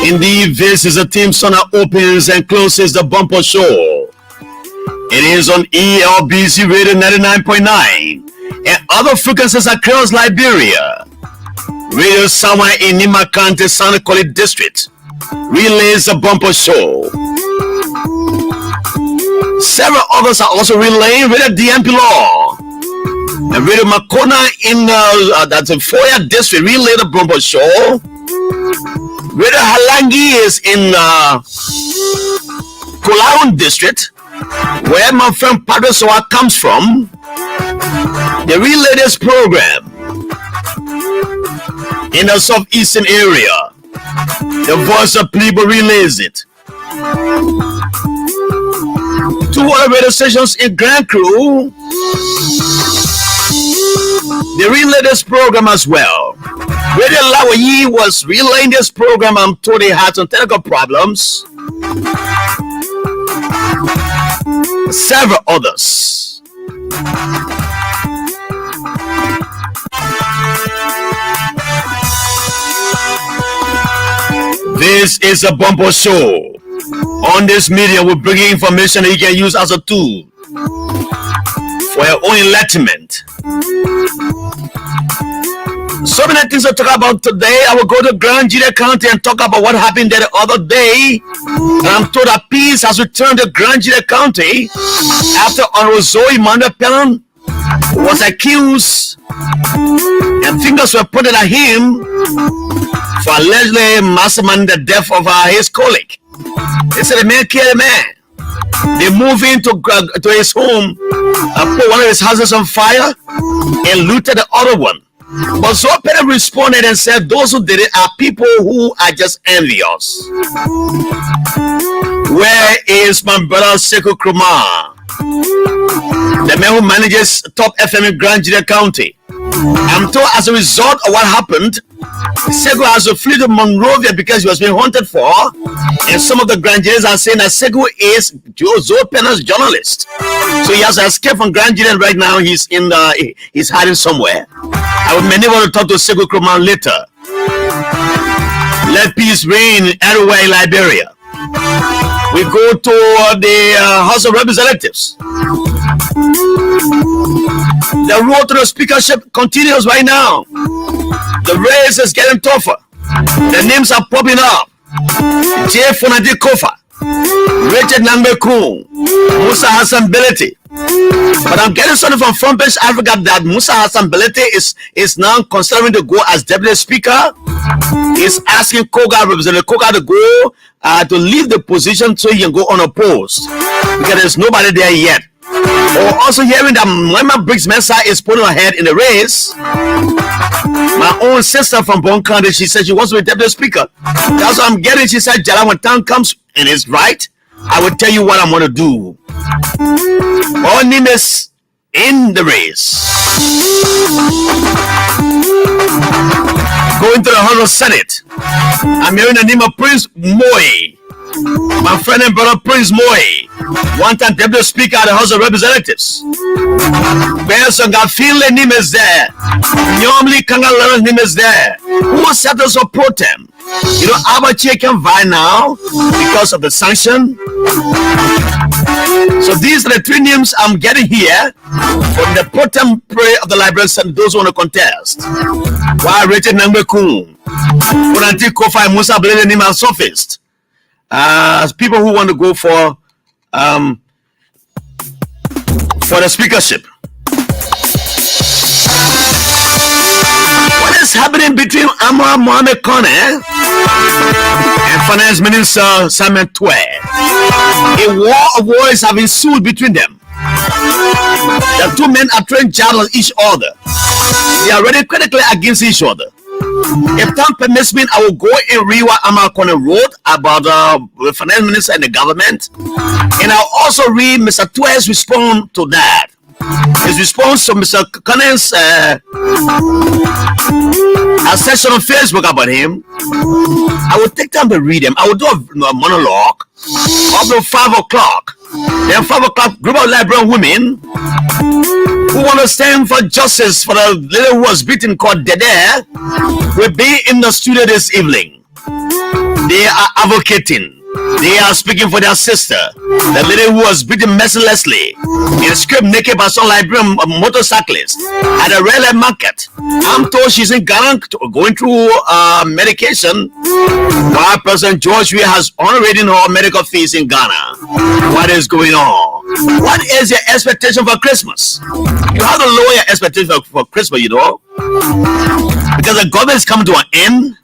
Indeed, this is a team song that opens and closes the bumper show. It is on ELBC Radio 99.9 and other frequencies across Liberia. Radio somewhere in Nima County, Sanakoli District relays the bumper show. Several others are also relaying Radio DMP Law. And Radio Makona in that's a Foya District relay the bumper show. Radio Halangi is in Kulaun District, where my friend Padre Soa comes from. They relay this program in the southeastern area. The Voice of People relays it. 2 other radio stations in Grand Crew, they relay this program as well. Radio Lawayi was relaying this program until they had some technical problems. Several others. This is a bumper show. On this media, we bring you information that you can use as a tool for your own enlightenment. So many things to talk about today. I will go to Gedeh County and talk about what happened there the other day. And I'm told that peace has returned to Gedeh County after Honorable Zoe Mandepelon was accused and fingers were pointed at him for allegedly masterminding the death of his colleague. They said the man killed the man. They moved into to his home and put one of his houses on fire and looted the other one. But Zoe responded and said those who did it are people who are just envious. Where is my brother Sekou Krumah, the man who manages Top FM in Gedeh County? I'm told as a result of what happened, Sekou has to flee to Monrovia because he was being hunted for, and some of the Grandians are saying that Sekou is Zoe Penna's journalist. So he has escaped from Gedeh and right now he's hiding somewhere. I will be able to talk to Sekou Krumah later. Let peace reign everywhere in Liberia. We go to the House of Representatives. The road to the speakership continues right now. The race is getting tougher. The names are popping up. J. Fonadi Kofa, Richard Nangbe-Kun, Musa Hassan Belete. But I'm getting something from Front Page Africa that Musa Hassan Belete is now considering to go as deputy speaker. He's asking Representative Koga to go to leave the position so he can go unopposed because there's nobody there yet. Or also hearing that Mwema Briggs Mensa is putting ahead in the race. My own sister from Bon County, she said she wants to be deputy speaker. That's what I'm getting. She said, Jallah, when time comes and it's right, I will tell you what I'm going to do. All names in the race. Going to the House of Senate. I'm hearing the name of Prince Moy. My friend and brother Prince Moy, one-time deputy speaker at the House of Representatives. Benson Garfield name is there. Normally Kangalara's name is there. Who settles for pro-tem? You know, Abachi can buy now because of the sanction. So these are the 3 names I'm getting here from the pro-tempore of the Liberia and those who want to contest. Why Richard Nangbe-Kun, Fonadi Kofa and Musa Belete name are surfaced. People who want to go for the speakership. What is happening between Amra Mohamed Kone and Finance Minister Simon Twe? A war of words have ensued between them. The 2 men are throwing jabs at each other. They are already critically against each other. If time permits me, I will go and read what Amakone wrote about the finance minister and the government, and I'll also read Mr. Twa's response to that. his response to Mr. Connors' a session on Facebook about him. I will take time to read them. I will do a monologue up to 5 o'clock. Then 5 o'clock, group of Liberian women who want to stand for justice for the lady who was beaten called Gedeh will be in the studio this evening. They are advocating. They are speaking for their sister, the lady who was beaten mercilessly in a script naked by some Liberian motorcyclist at a railway market. I'm told she's in Ghana going through medication, while President George Weah has already her medical fees in Ghana. What is going on? What is your expectation for Christmas? You have to lower your expectation for Christmas, you know, because the government is coming to an end.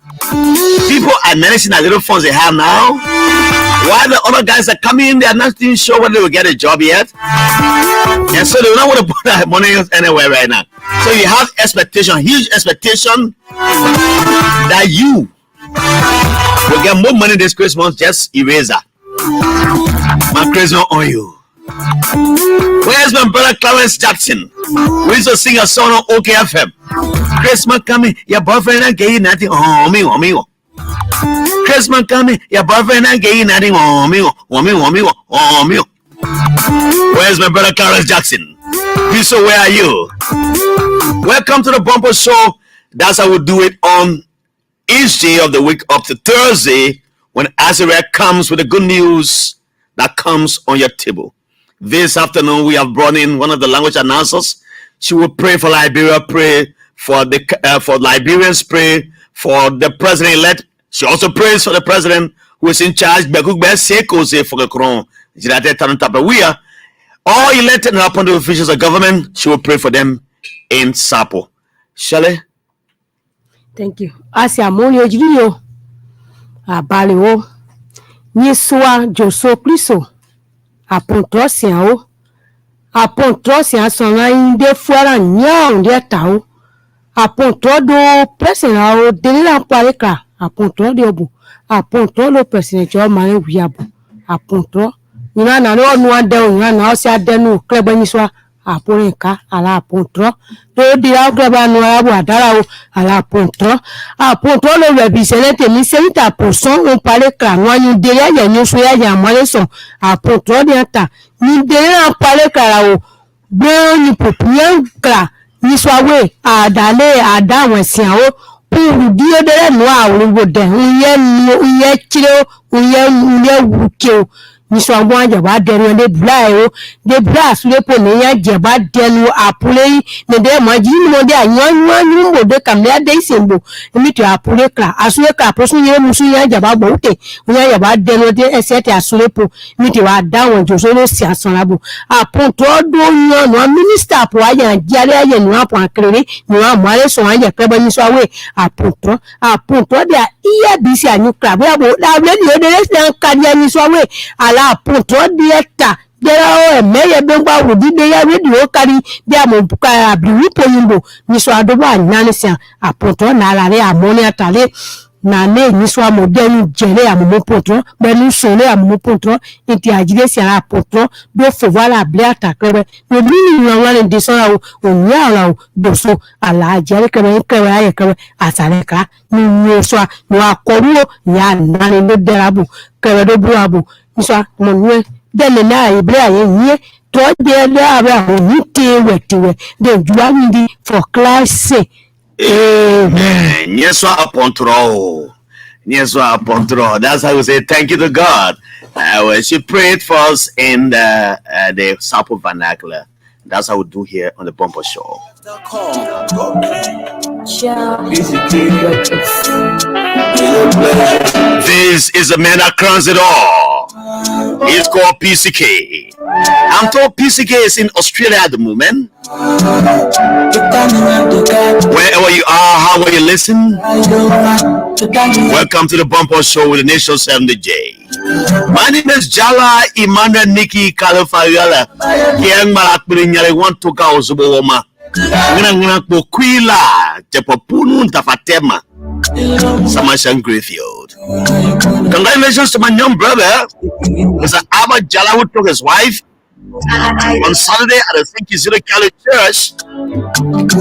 People are managing the little funds they have now. While the other guys are coming in, they are not even sure whether they will get a job yet. And so they don't want to put that money anywhere right now. So you have expectation, huge expectation that you will get more money this Christmas, just eraser. My Christmas on you. Where's my brother Clarence Jackson? We used to sing a song on OKFM. Christmas coming, your boyfriend ain't getting nothing. Oh me. Christmas coming, your boyfriend ain't getting nothing. Oh me. Where's my brother Clarence Jackson? So where are you? Welcome to the Bumper Show. That's how we do it on each day of the week up to Thursday, when Azariah comes with the good news that comes on your table. This afternoon, we have brought in one of the language announcers. She will pray for Liberia, pray for the for Liberians, pray for the president-elect. She also prays for the president who is in charge. All elected and appointed officials of government, she will pray for them in Sapo. Shelley? Thank you. Asia Monio Jivio Abalio Nisua Joso Criso Apontrosiao Apontrosia Sona in de Fuera Nyang de Tao Apontrodo Presenao Delila Pareka Apontro de Obu Apontro lo President Joe Mane Wiabu Apontro Nina no one down now say Denu Klebaniswa Aponeka ala Apontro do dia Kleba no Adara ala Apontro Apontro le represente mi senita poson on Pareka no de ya no so ya Maleson Apontro de ata ni de ya Pareka o gbe ni popian kra ni swawe adale adawọn sin o puru dio de no awuwo de uye chiro uye wuke ni swawo ajaba denu de bla de bla sule po ni ya jeba denu apule ni de maji mo de anyan mo de kamle de isembo mi to apule kra asule kra posun ye musu ya jaba bo ute uye jaba denu de esete asule po mi to wa dawon jo so lo si asanlabo aponto do yan no minister po ayan jare ayen no apon akere ni wa mare so anje pebe ni swawe aponto de iya bisi anu kra bo la le ni de se kan ni swawe ala aponto de eta dera o meye bengba wudi de ya radio kari bi amobuka abiru poyimbo ni so adobo ananisia aponto na ala re amoni atale na ne ni so amodenu jere amomo potro benu sole amomo potro enti ajire si ala potro do fo wala ble atakere no mini no wala de so o nya ala do so ala jere kere aye kere atareka ni so no akoru ya na ne do derabu kere do buabu ni so mo nwe dele na ibre aye yin to je le ara ni tewe de juwa ndi for class Amen. Yes, upon control. That's how we say thank you to God. She prayed for us in the Sapo vernacular. That's how we do here on the Bumper Show. This is the man that crowns it all. It's called PCK. I'm told PCK is in Australia at the moment. Wherever you are, how are you listening? Welcome to the Bumper Show with the Nation 70J. My name is Jallah Emmanuel Nikki Kalifayala. Yang malakbiri nyale want to ka ozubo woma. Ngana kwila tepopunu tafatema. Samashan Grayfield. Congratulations to my young brother, Mr. Jallah, who took his wife On Saturday at the St. Kizito Catholic Church,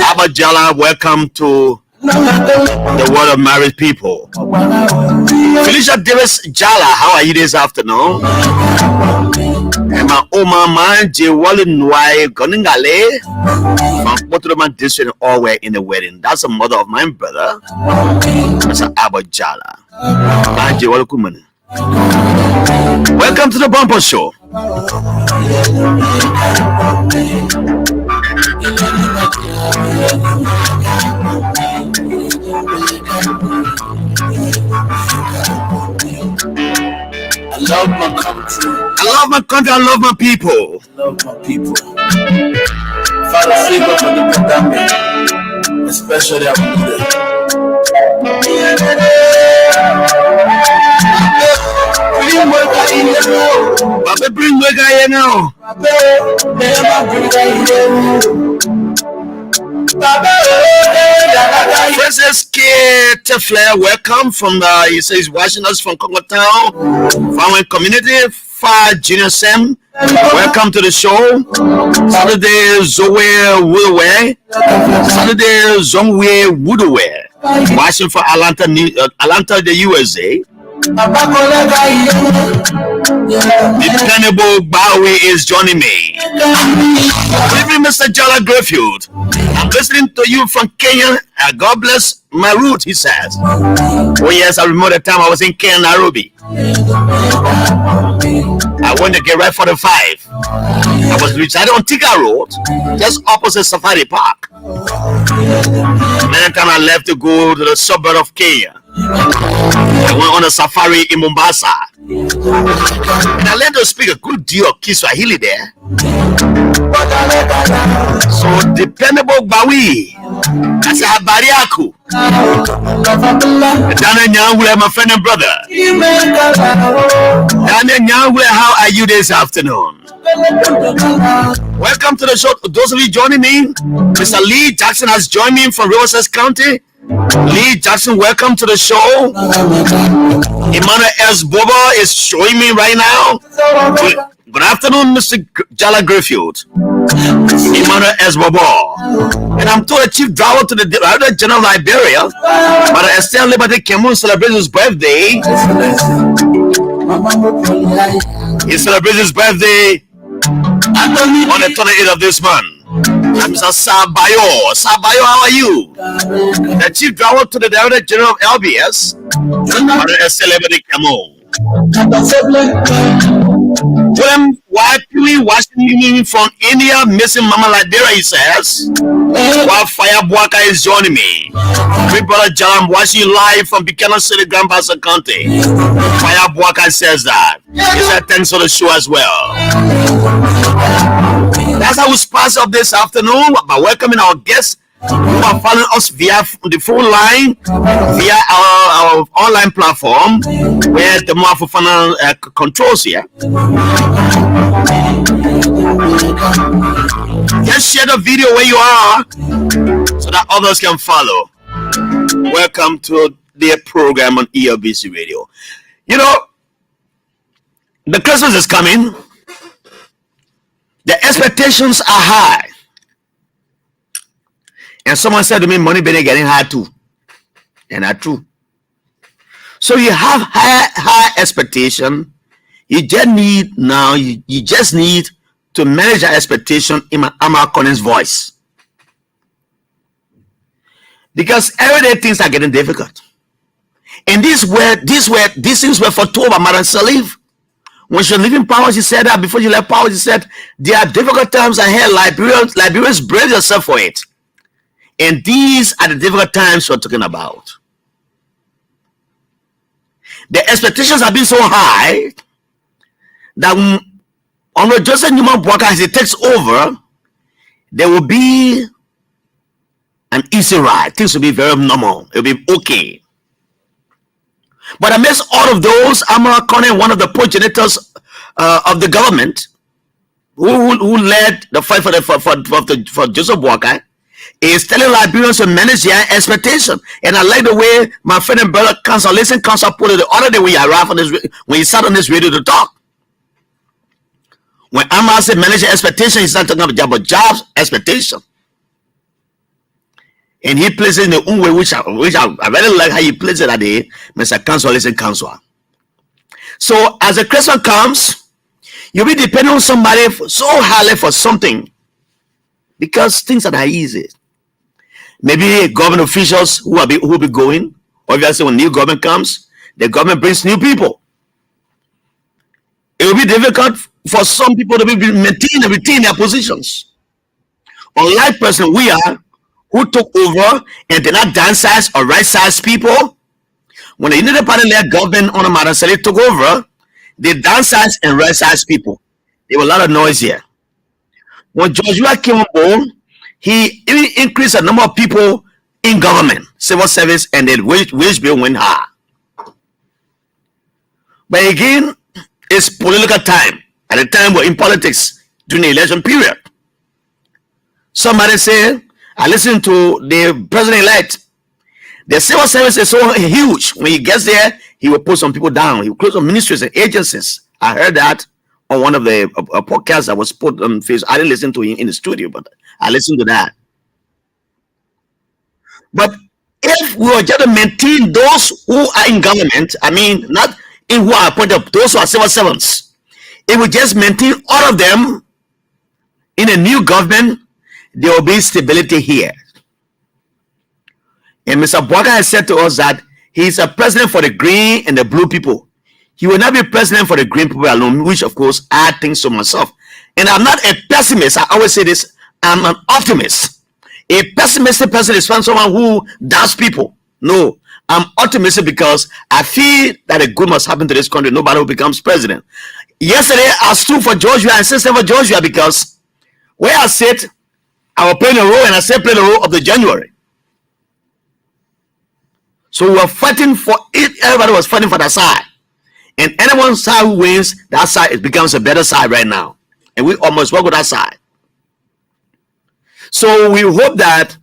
Abba Jallah, welcome to the Word of Married People. Felicia Davis Jallah, how are you this afternoon? And my Oma man, Jewali Nwai Goningale from Potoman District, all were in the wedding. That's the mother of my brother, Mr. Abba Jallah. Man, Jewali Kumani. Welcome to the Bumper Show. I love my country. I love my country. I love my people. I love my people. Father, favor for the pandemic, especially our leader. Baba, bring my guy here now. Francis K. Tefler, welcome from he says watching us from Congo Town, Farming Community, Far Junior Sam. Welcome to the show. Saturday Zoe Woodaway. Saturday Zongwe Woodaway. Watching for Atlanta, the USA. Dependable Bowie is joining me. Good evening, Mr. Jallah Grayfield. I'm listening to you from Kenya. God bless my root, he says. Oh yes, I remember the time I was in Kenya, Nairobi. I went to get right 45. I was residing on Tika Road, just opposite Safari Park. Many times I left to go to the suburb of Kenya. I went on a safari in Mombasa. And I learned to speak a good deal of Kiswahili there. So dependable Bawi. That's a habari yako. Daniel Nyangule, my friend and brother. Daniel Nyangule, how are you this afternoon? Welcome to the show. Those of you joining me, Mr. Lee Jackson has joined me from Riverside County. Lee Jackson, welcome to the show. Emmanuel S. Boba is showing me right now. Good afternoon, Mr. Jallah Grayfield. Emmanuel S. Boba. And I'm told the chief driver to the Director General of Liberia, Mother Estelle Liberty Cameron, celebrates his birthday. He celebrates his birthday on the 28th of this month. I'm Mr. Sabayo. Sabayo, how are you? The chief driver to the Director General of LBS, Mother Estelle Liberty Cameron. William Wipely watching me from India, missing Mama Liberia, he says. While Fire Buaka is joining me. Big brother Jallah, I'm watching you live from Buchanan City, Grand Bassa County. Fire Buaka says that. He said thanks for the show as well. That's how we sponsor up this afternoon by welcoming our guests who are following us via the phone line, via our online platform, where the Mafufana controls here. Just share the video where you are so that others can follow. Welcome to the program on ELBC Radio. You know, the Christmas is coming. The expectations are high. And someone said to me, money been getting high too. And that's true. So you have high expectation. You just need now, you just need to manage your expectation in my Amar Collins voice. Because everyday things are getting difficult. And these things were foretold by Madam Salif. When she was leaving power, she said that before she left power, she said, there are difficult times ahead. Liberians, brace yourself for it. And these are the difficult times we're talking about. The expectations have been so high that under Joseph Newman Boaka, as he takes over, there will be an easy ride. Things will be very normal. It will be okay. But amidst all of those, Amara Kone, one of the progenitors of the government, who led the fight for Joseph Boaka, is telling Liberians to manage their expectation. And I like the way my friend and brother Council put it the other day when he arrived on this, when he sat on this radio to talk. When Amar said manage expectation, he's not talking about job, but jobs expectation. And he plays it in the own way, which I really like how he plays it at the Mr. Council, listen, council. So as a Christmas comes, you'll be depending on somebody so highly for something because things are not easy. Maybe government officials who will be going. Obviously, when new government comes, the government brings new people. It will be difficult for some people to maintain and retain their positions. Unlike person we are, who took over and did not downsize or right-size people. When the United Party-led government on the Madam took over, they downsized and right-sized people. There was a lot of noise here. When Joshua came on board, he increased the number of people in government, civil service, and the wage bill went high. But again, it's political time. At the time we're in politics during the election period. Somebody said, I listened to the president-elect. The civil service is so huge. When he gets there, he will put some people down. He will close some ministries and agencies. I heard that on one of the podcasts that was put on Facebook. I didn't listen to him in the studio, but I listened to that. But if we were just to maintain those who are in government, I mean, not in who are appointed, those who are civil servants, if we just maintain all of them in a new government, there will be stability here. And Mr. Bwaka has said to us that he's a president for the green and the blue people. He will not be president for the green people alone, which of course I think so myself. And I'm not a pessimist. I always say this. I'm an optimist. A pessimistic person is someone who doubts people. No, I'm optimistic because I feel that a good must happen to this country. Nobody who becomes president. Yesterday, I stood for Georgia and insisted for Georgia because where I sit, I will play the role, and I say play the role of the January. So we were fighting for it. Everybody was fighting for that side. And anyone side who wins, that side it becomes a better side right now. And we almost work with that side. So we hope that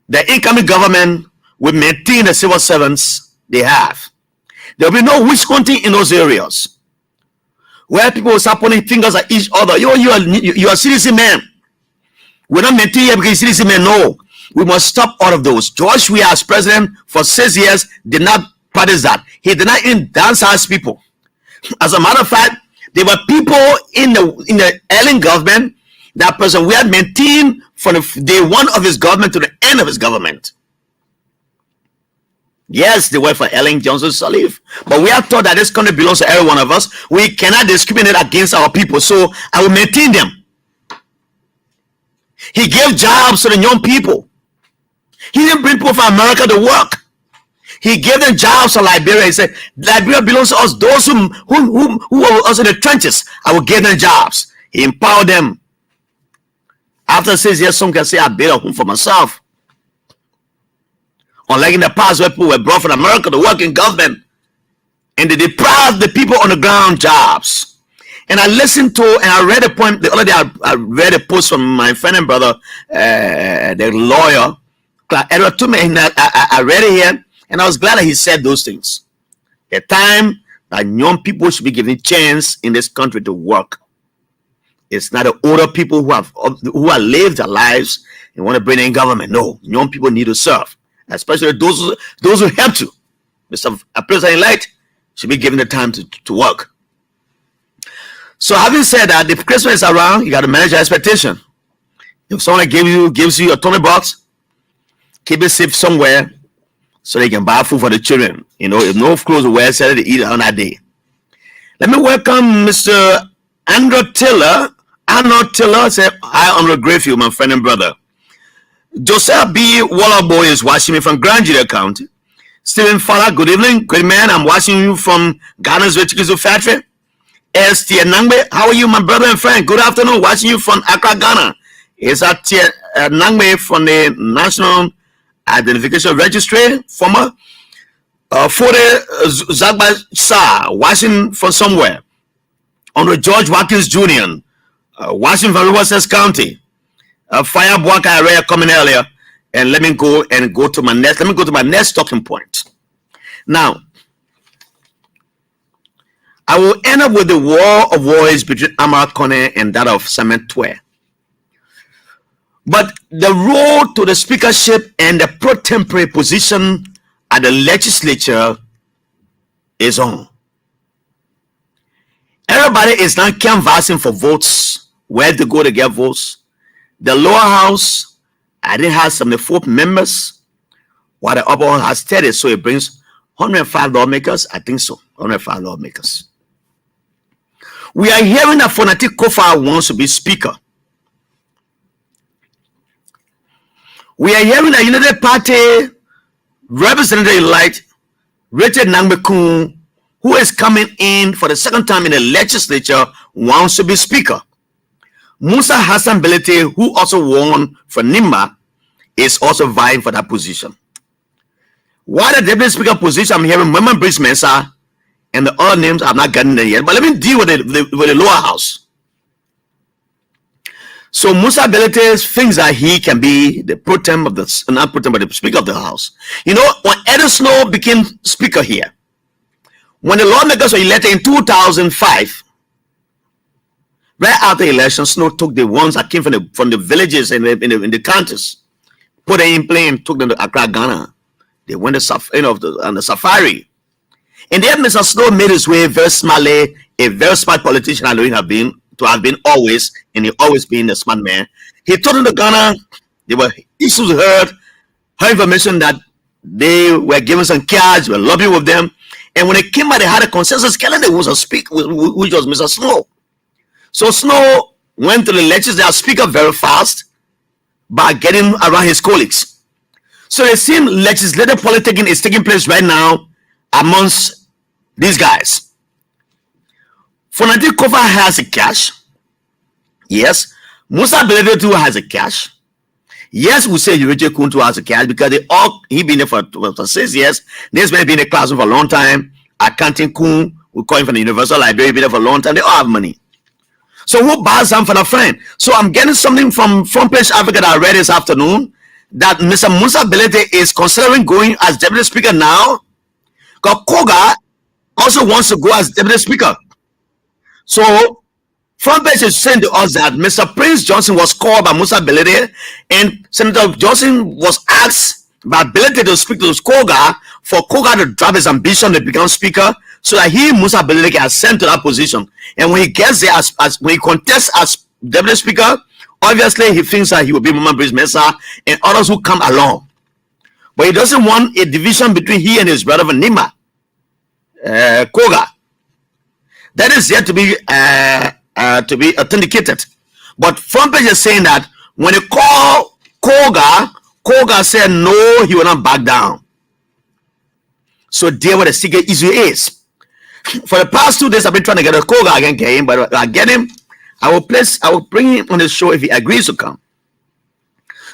the incoming government will maintain the civil servants they have. There will be no witch hunting in those areas where people will start pointing fingers at each other. You are a citizen man. We're not maintaining here because citizen men. No, we must stop all of those. George Weah as president for 6 years did not practice that. He did not even downsize people. As a matter of fact, there were people in the Ellen government that person we had maintained from the day one of his government to the end of his government. Yes, they were for Ellen Johnson Sirleaf, but we are taught that this country belongs to every one of us. We cannot discriminate against our people, so I will maintain them. He gave jobs to the young people. He didn't bring people from America to work. He gave them jobs to Liberia. He said, Liberia belongs to us. Those who are also in the trenches, I will give them jobs. He empowered them. After 6 years, some can say, I built a home for myself. Unlike in the past where people were brought from America to work in government, and they deprived the people on the ground jobs. And I listened to and I read a point the other day. I read a post from my friend and brother, the lawyer, Edward Tume, and I read it here, and I was glad that he said those things. The time that young people should be given a chance in this country to work. It's not the older people who have lived their lives and want to bring in government. No, young people need to serve, especially those who have to. Mr. President-elect should be given the time to work. So having said that, if Christmas is around, you got to manage your expectation. If someone gives you a $20, keep it safe somewhere so they can buy food for the children. You know, if no clothes to wear, so they eat on that day. Let me welcome Mr. Andrew Taylor. Arnold Taylor said, hi, Andrew Grayfield, my friend and brother. Joseph B. Wallerboy is watching me from Grand Gedeh County. Stephen Fowler, good evening. Great man, I'm watching you from Ghana's Vechikizo Factory. S.T. Nangbe, how are you, my brother and friend? Good afternoon, watching you from Accra, Ghana. It's Nangbe from the National Identification Registry, former Fode Zagba Sa, watching from somewhere. Under George Watkins Jr., watching from Riverside County. Fire Bwaka area coming earlier. And let me go to my next talking point. Now, I will end up with the war of words between Amara Kone and that of Samuel Twe. But the road to the speakership and the pro-tempore position at the legislature is on. Everybody is now canvassing for votes, where to go to get votes. The lower house, I didn't have 74 members, while the upper house has 30, so it brings 105 lawmakers. I think so, 105 lawmakers. We are hearing that Fonati Kofa wants to be speaker. We are hearing that United Party representative-elect Richard Nangbekun, who is coming in for the second time in the legislature, wants to be speaker. Musa Hassan Belete, who also won for Nimba, is also vying for that position. While the deputy speaker position, I'm hearing Mama Brice Mensah and the other names. I'm not getting there yet, but let me deal with the lower house. So Musa Belete thinks that he can be the pro-tem of the, not pro-tem, but the speaker of the house. You know, when Edward Snow became speaker here, when the lawmakers were elected in 2005, right after the election, Snow took the ones that came from the villages and in the counties, put them in plane, took them to Accra, Ghana. They went on the safari. And then Mr. Snow made his way very smartly, a very smart politician I know he have been always, and he always been a smart man. He took them to Ghana. There were issues heard information that they were given some cards, were lobbying with them. And when they came out, they had a consensus calendar was a speaker, which was Mr. Snow. So Snow went to the legislature speaker very fast by getting around his colleagues. So it seems legislative politicking is taking place right now amongst these guys. Fonati Kofa has a cash. Yes. Musa Belede too has a cash. Yes, we say Yuriche Kuntu has a cash because he been there for 6 years. This man been in the classroom for a long time. Accounting Kun, we call him from the Universal Library, been there for a long time. They all have money. So who buys them for a friend? So I'm getting something from Front Page Africa that I read this afternoon that Mr. Musa Belede is considering going as deputy speaker now. Because Koga also wants to go as deputy speaker. So Front Page is saying to us that Mr. Prince Johnson was called by Musa Belede, and Senator Johnson was asked by Belede to speak to Koga for Koga to drop his ambition to become speaker, so that Musa Belede can ascend to that position. And when he gets there, when he contests as deputy speaker, obviously he thinks that he will be Mama Brice Mensah and others who come along. But he doesn't want a division between he and his brother Nima Koga. That is yet to be authenticated. But Front Page is saying that when they call Koga said no, he will not back down. So there where the secret issue is. For the past 2 days, I've been trying to get a Koga again, get him, but I get him. I will bring him on the show if he agrees to come.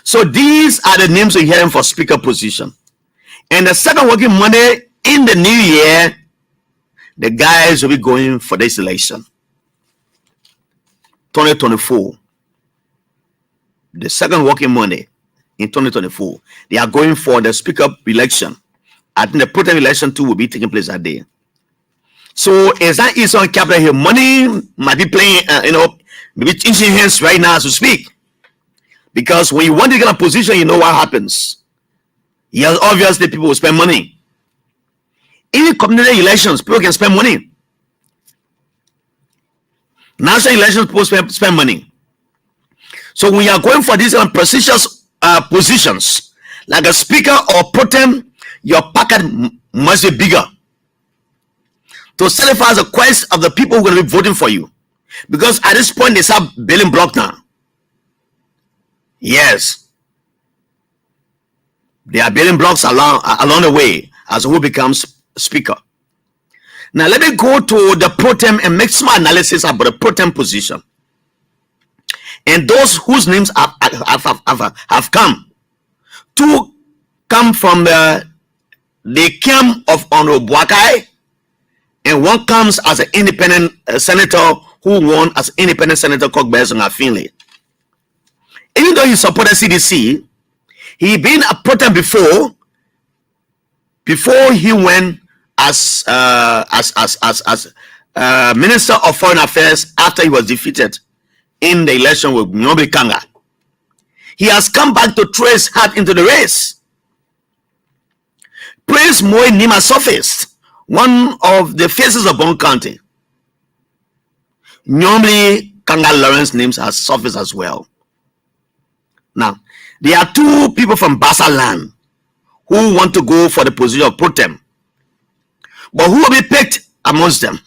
So these are the names we're hearing for speaker position. And the second working Monday in the new year, the guys will be going for this election. 2024. The second working Monday in 2024. They are going for the speaker election. I think the pro-tem election too will be taking place that day. So is that easy on Capitol Hill? Money might be playing, maybe changing hands right now as we speak. Because when you want to get a position, you know what happens. Yes, obviously people will spend money. Even community elections, people can spend money. National elections, people spend money. So when you are going for these prestigious positions, like a speaker or pro-tem, your packet must be bigger to satisfy the request of the people who are going to be voting for you. Because at this point, they start building block now. Yes. They are building blocks along the way as who becomes speaker. Now, let me go to the pro-tem and make some analysis about the pro-tem position. And those whose names have come. Two come from the camp of Honorable Boakai, and one comes as an independent senator who won as independent senator called Bezonga Finley. Even though he supported CDC, he been a pro-tem before he went as Minister of Foreign Affairs after he was defeated in the election with Nyobi Kanga. He has come back to throw his hat into the race. Prince Moy Nima surfaced, one of the faces of Bon County. Normally, Kanga Lawrence names has surfaced as well. Now, there are two people from Bassa land who want to go for the position of pro-tem. But who will be picked amongst them?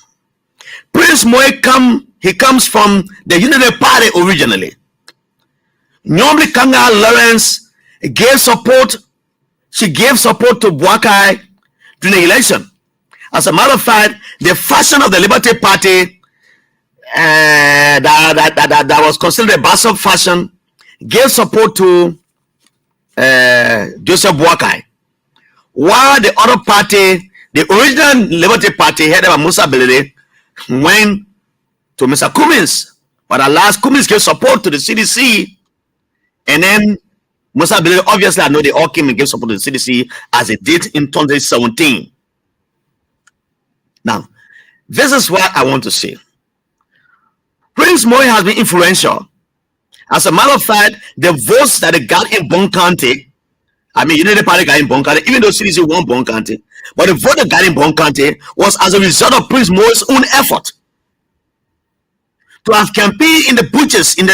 Prince Moy comes from the Unity Party originally. Normally, Kanga Lawrence gave support. She gave support to Boakai during the election. As a matter of fact, the faction of the Liberty Party that was considered a Bassa faction gave support to Joseph Boakai, while the other party, the original Liberty Party, headed by Musa Belede, went to Mr. Cummins. But at last, Cummins gave support to the CDC, and then Musa Belede, obviously, I know they all came and gave support to the CDC as it did in 2017. Now, this is what I want to say. Prince Moy has been influential. As a matter of fact, the votes that they got in Bon County, I mean, Unity Party got in Bon County, even though CDC won Bon County, but the vote that got in Bon County was as a result of Prince Moy's own effort to have campaigned in the butchers, in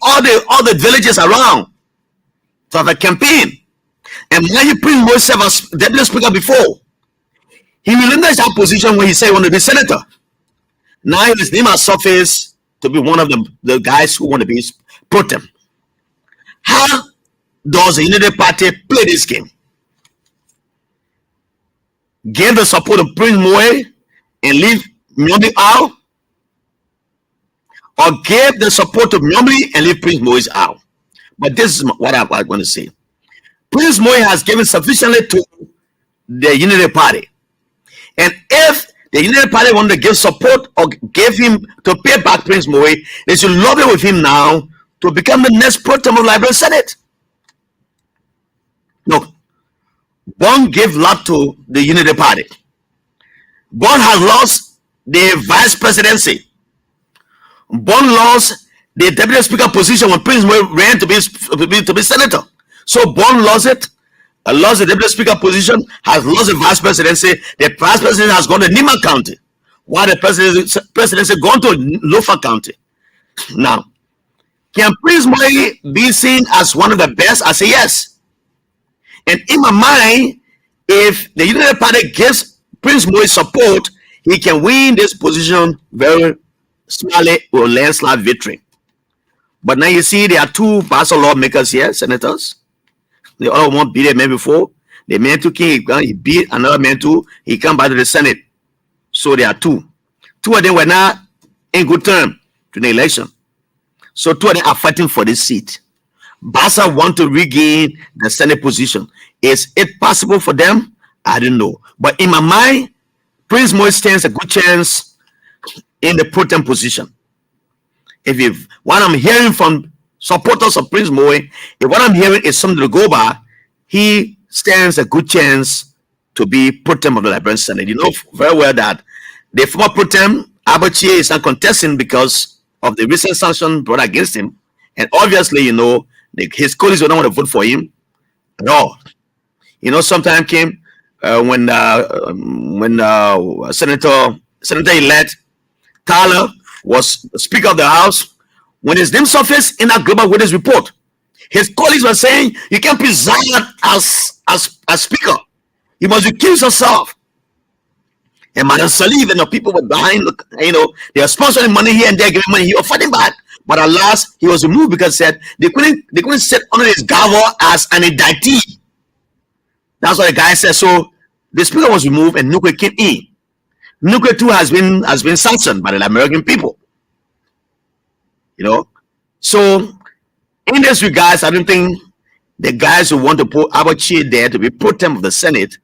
all the villages around, to have a campaign. And when he Prince Moy served as deputy speaker before, he relinquished that position when he said he wanted to be senator. Now his name has surfaced to be one of the guys who want to be pro-tem. How does the Unity Party play this game? Give the support of Prince Moy and leave Myombi out? Or give the support of Myombi and leave Prince Moy out? But this is what I'm going to say. Prince Moy has given sufficiently to the Unity Party. And if the Unity Party wanted to give support or gave him to pay back Prince Moy, they should lobby with him now to become the next pro-tem of Liberia Senate. Look, Bon gave lot to the Unity Party. Bon has lost the vice presidency. Bon lost the deputy speaker position when Prince Moy ran to be senator. So Bon lost it. Lost the deputy speaker position, has lost the vice presidency. The vice president has gone to Nima County, while the presidency gone to Lofa County. Now, can Prince Moy be seen as one of the best? I say yes. And in my mind, if the Unity Party gives Prince Moy support, he can win this position very smally or landslide victory. But now you see, there are two Bassa lawmakers here, senators. The other one beat a man before. The man too came, he beat another man too. He come back to the Senate. So there are two. Two of them were not in good term to the election. So two of them are fighting for this seat. Bassa want to regain the Senate position. Is it possible for them? I don't know. But in my mind, Prince Moy stands a good chance in the pro-tem position. If what I'm hearing from supporters of Prince Moy, if what I'm hearing is something to go by, he stands a good chance to be pro-tem of the Liberian Senate. You know very well that the former pro-tem, Advocacy, is not contesting because of the recent sanction brought against him. And obviously, you know, his colleagues don't want to vote for him at all. You know, sometime came when Senator-elect Tyler was Speaker of the House. When his name surfaced in that Global Witness report, his colleagues were saying, you can't preside as Speaker. You must recuse yourself. And Madam Salif and the people were behind, you know, they are sponsoring money here and there, giving money, he was fighting back. But at last, he was removed because said they couldn't sit under his gavel as an indictee. That's what the guy said. So the Speaker was removed and Nukwe came in. Nukwe too has been sanctioned by the American people. You know, so in this regards, I don't think the guys who want to put Abachi there to be pro-tem of the Senate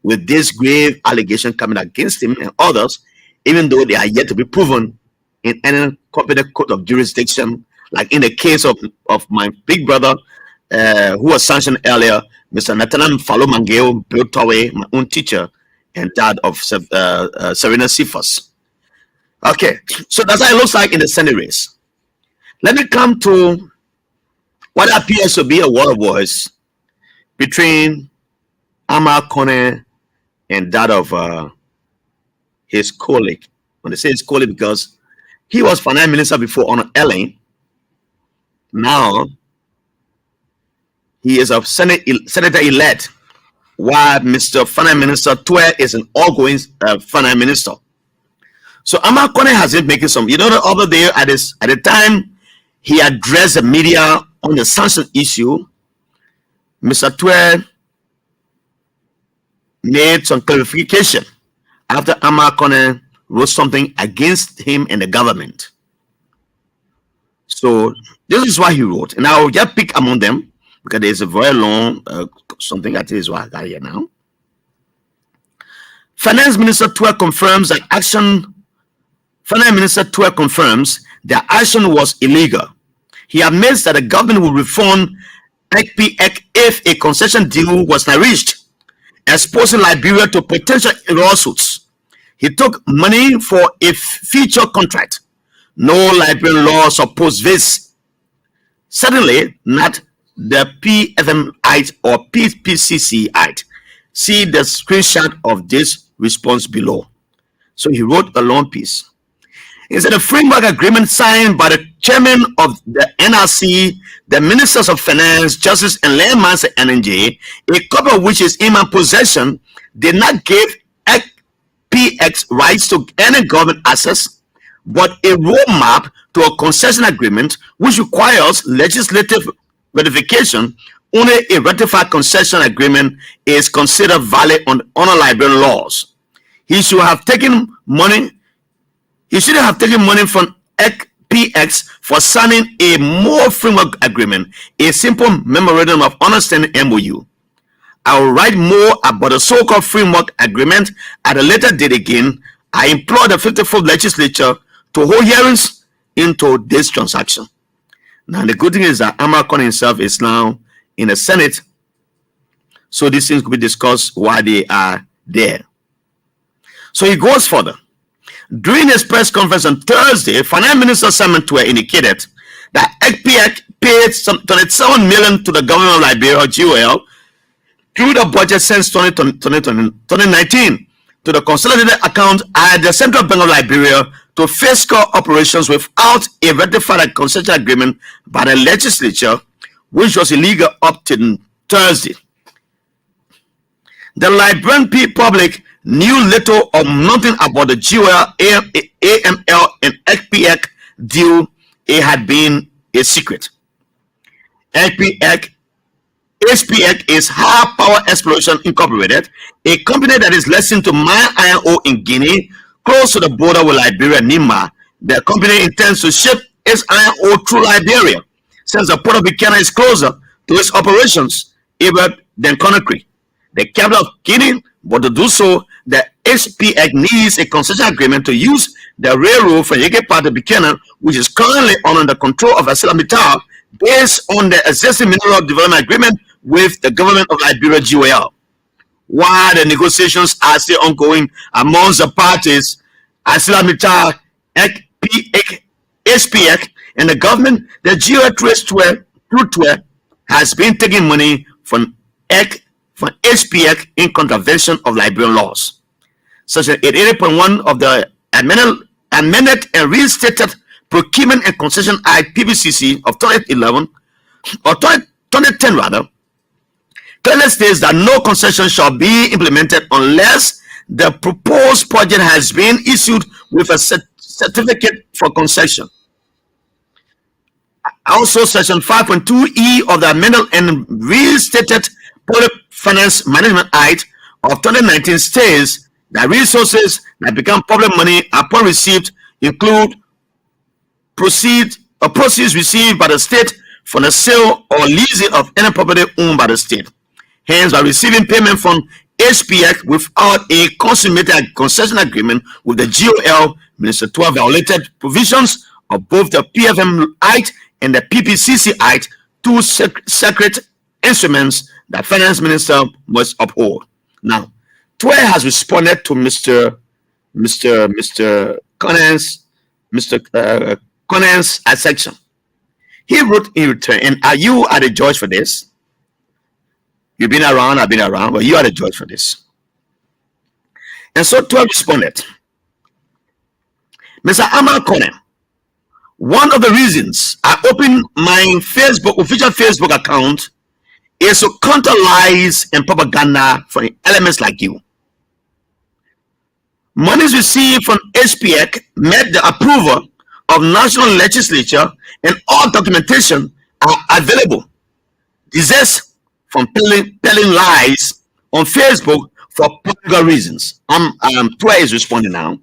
with this grave allegation coming against him and others, even though they are yet to be proven in any competent court of jurisdiction, like in the case of my big brother who was sanctioned earlier, Mr. Nathanan Falomangeo Biltowe, my own teacher, and dad of Serena Cephas. Okay, so that's how it looks like in the Senate race. Let me come to what appears to be a war of words between Amar Kone and that of his colleague. When they say his colleague, because he was finance minister before on Ellen. Now he is a senator elect, while Mr. Finance Minister Twe is an outgoing finance minister. So Amar Kone has been making some. You know, the other day at the time he addressed the media on the sanction issue, Mr. Twe made some clarification after Amar Kone wrote something against him and the government. So this is what he wrote, and I'll just pick among them because there's a very long something that is what I got here now. Finance Minister Twe confirms that action. Finance Minister Twe confirms that action was illegal. He admits that the government will refund ECPEC if a concession deal was not reached, exposing Liberia to potential lawsuits. He took money for a future contract. No Liberian law supports this. Certainly not the PFMite or PPCCite. See the screenshot of this response below. So he wrote a long piece. He said the framework agreement signed by the chairman of the NRC, the ministers of finance, justice, and landmass at NNJ, a copy of which is in my possession, did not give PX rights to any government access, but a roadmap to a concession agreement which requires legislative ratification. Only a ratified concession agreement is considered valid under Liberian laws. He should have taken money. He shouldn't have taken money from PX for signing a more framework agreement, a simple memorandum of understanding MOU. I will write more about the so-called framework agreement at a later date again. I implore the 54th legislature to hold hearings into this transaction. Now, the good thing is that Amar Kone himself is now in the Senate, so these things could be discussed while they are there. So he goes further. During his press conference on Thursday, Finance Minister Simon Twe indicated that ECPEC paid some 27 million to the government of Liberia, GOL, through the budget since 2019 to the consolidated account at the Central Bank of Liberia to fiscal operations without a ratified concession agreement by the legislature, which was illegal up to Thursday. The Liberian public knew little or nothing about the GOL, AML, and ECPEC deal. It had been a secret. ECPEC is High Power Exploration Incorporated, a company that is licensed to mine iron ore in Guinea, close to the border with Liberia, Nima. The company intends to ship its iron ore through Liberia, since the port of Buchanan is closer to its operations even than Conakry, the capital of Guinea. But to do so, the HPX needs a concession agreement to use the railroad from Yegepa to Buchanan, which is currently under the control of Asila Mittal, based on the existing mineral development agreement with the government of Liberia, GOL. While the negotiations are still ongoing amongst the parties, Asila Mittal, HPX, and the government, the GOL through Twe has been taking money from HPX in contravention of Liberian laws. Section 88.1 of the amended and restated Procurement and Concession Act (PPCC) of 2011 or 2010 rather, clearly states that no concession shall be implemented unless the proposed project has been issued with a certificate for concession. Also, Section 5.2E of the amended and restated Public Finance Management Act of 2019 states that resources that become public money upon receipt include proceeds received by the state from the sale or leasing of any property owned by the state. Hence, by receiving payment from HPX without a consummated concession agreement with the GOL, Minister Twe violated provisions of both the PFM Act and the PPCC Act, two sacred instruments that Finance Minister must uphold. Now, Twe has responded to Mr. Conan's Mr. Conan's section. He wrote in return, and you are the judge for this. You've been around, I've been around, but you are the judge for this. And so 12 responded, Mr. Amar Conan, one of the reasons I opened my official Facebook account is to counter lies and propaganda from elements like you. Monies received from HPEC met the approval of national legislature, and all documentation are available. Desist from telling lies on Facebook for political reasons. Twice is responding now.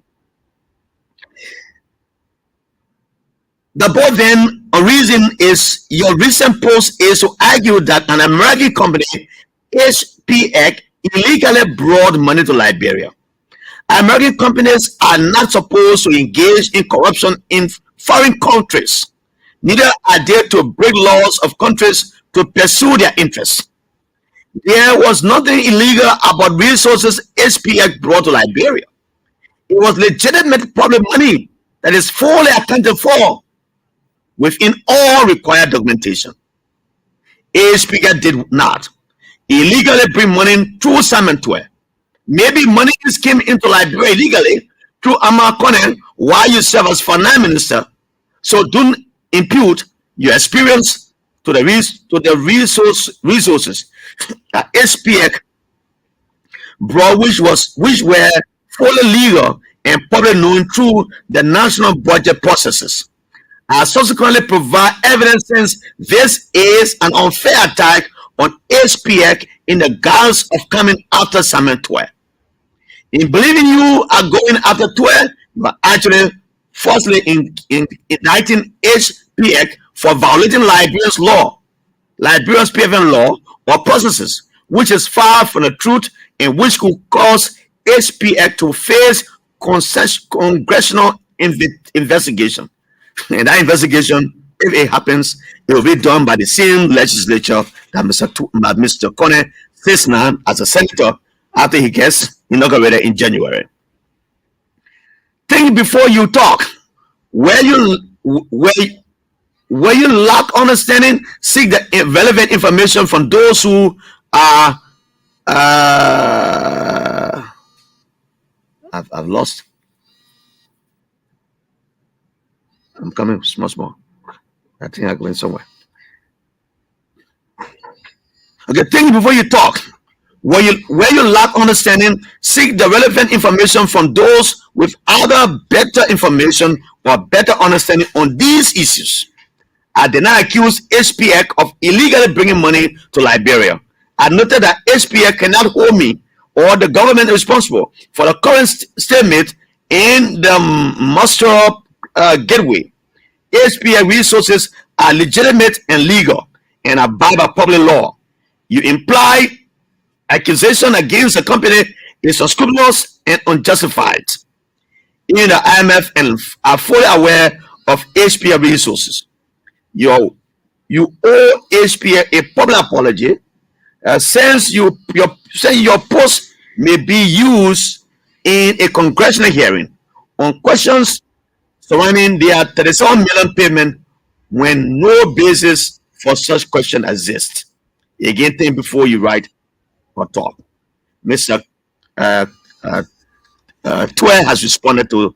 The board then, a reason is your recent post is to argue that an American company, HPEC, illegally brought money to Liberia. American companies are not supposed to engage in corruption in foreign countries. Neither are they to break laws of countries to pursue their interests. There was nothing illegal about resources HPEC brought to Liberia. It was legitimate public money that is fully accounted for within all required documentation. HPEC did not illegally bring money through Samantua. Maybe money came into Liberia illegally through Amar Conan while you serve as finance minister. So don't impute your experience to the resources that HPEC brought, which were fully legal and publicly known through the national budget processes. I subsequently provide evidence since this is an unfair attack on HPEC in the guise of coming after Samantua. In believing you are going after 12, you are actually falsely indicting HPEC for violating Liberia's law, Liberia's PFN law or processes, which is far from the truth and which could cause HPEC to face congressional investigation. And that investigation, if it happens, it will be done by the same legislature that Mr. Conan sits now as a senator after he gets inaugurated in January. Think before you talk. Where you lack understanding, seek the relevant information from those who are I've lost. I'm coming small. I think I'm going somewhere. Okay, think before you talk. Where you lack understanding, seek the relevant information from those with other better information or better understanding on these issues. I did not accuse HPEC of illegally bringing money to Liberia. I noted that HPEC cannot hold me or the government responsible for the current stalemate in the muster gateway. HPEC resources are legitimate and legal and abide by public law. You imply accusation against the company is unscrupulous and unjustified. Even the IMF and are fully aware of HPEC resources. You owe HPEC a public apology since your post may be used in a congressional hearing on questions surrounding their 37 million payment when no basis for such question exists. Again, think before you write or talk. Mr. Twe has responded to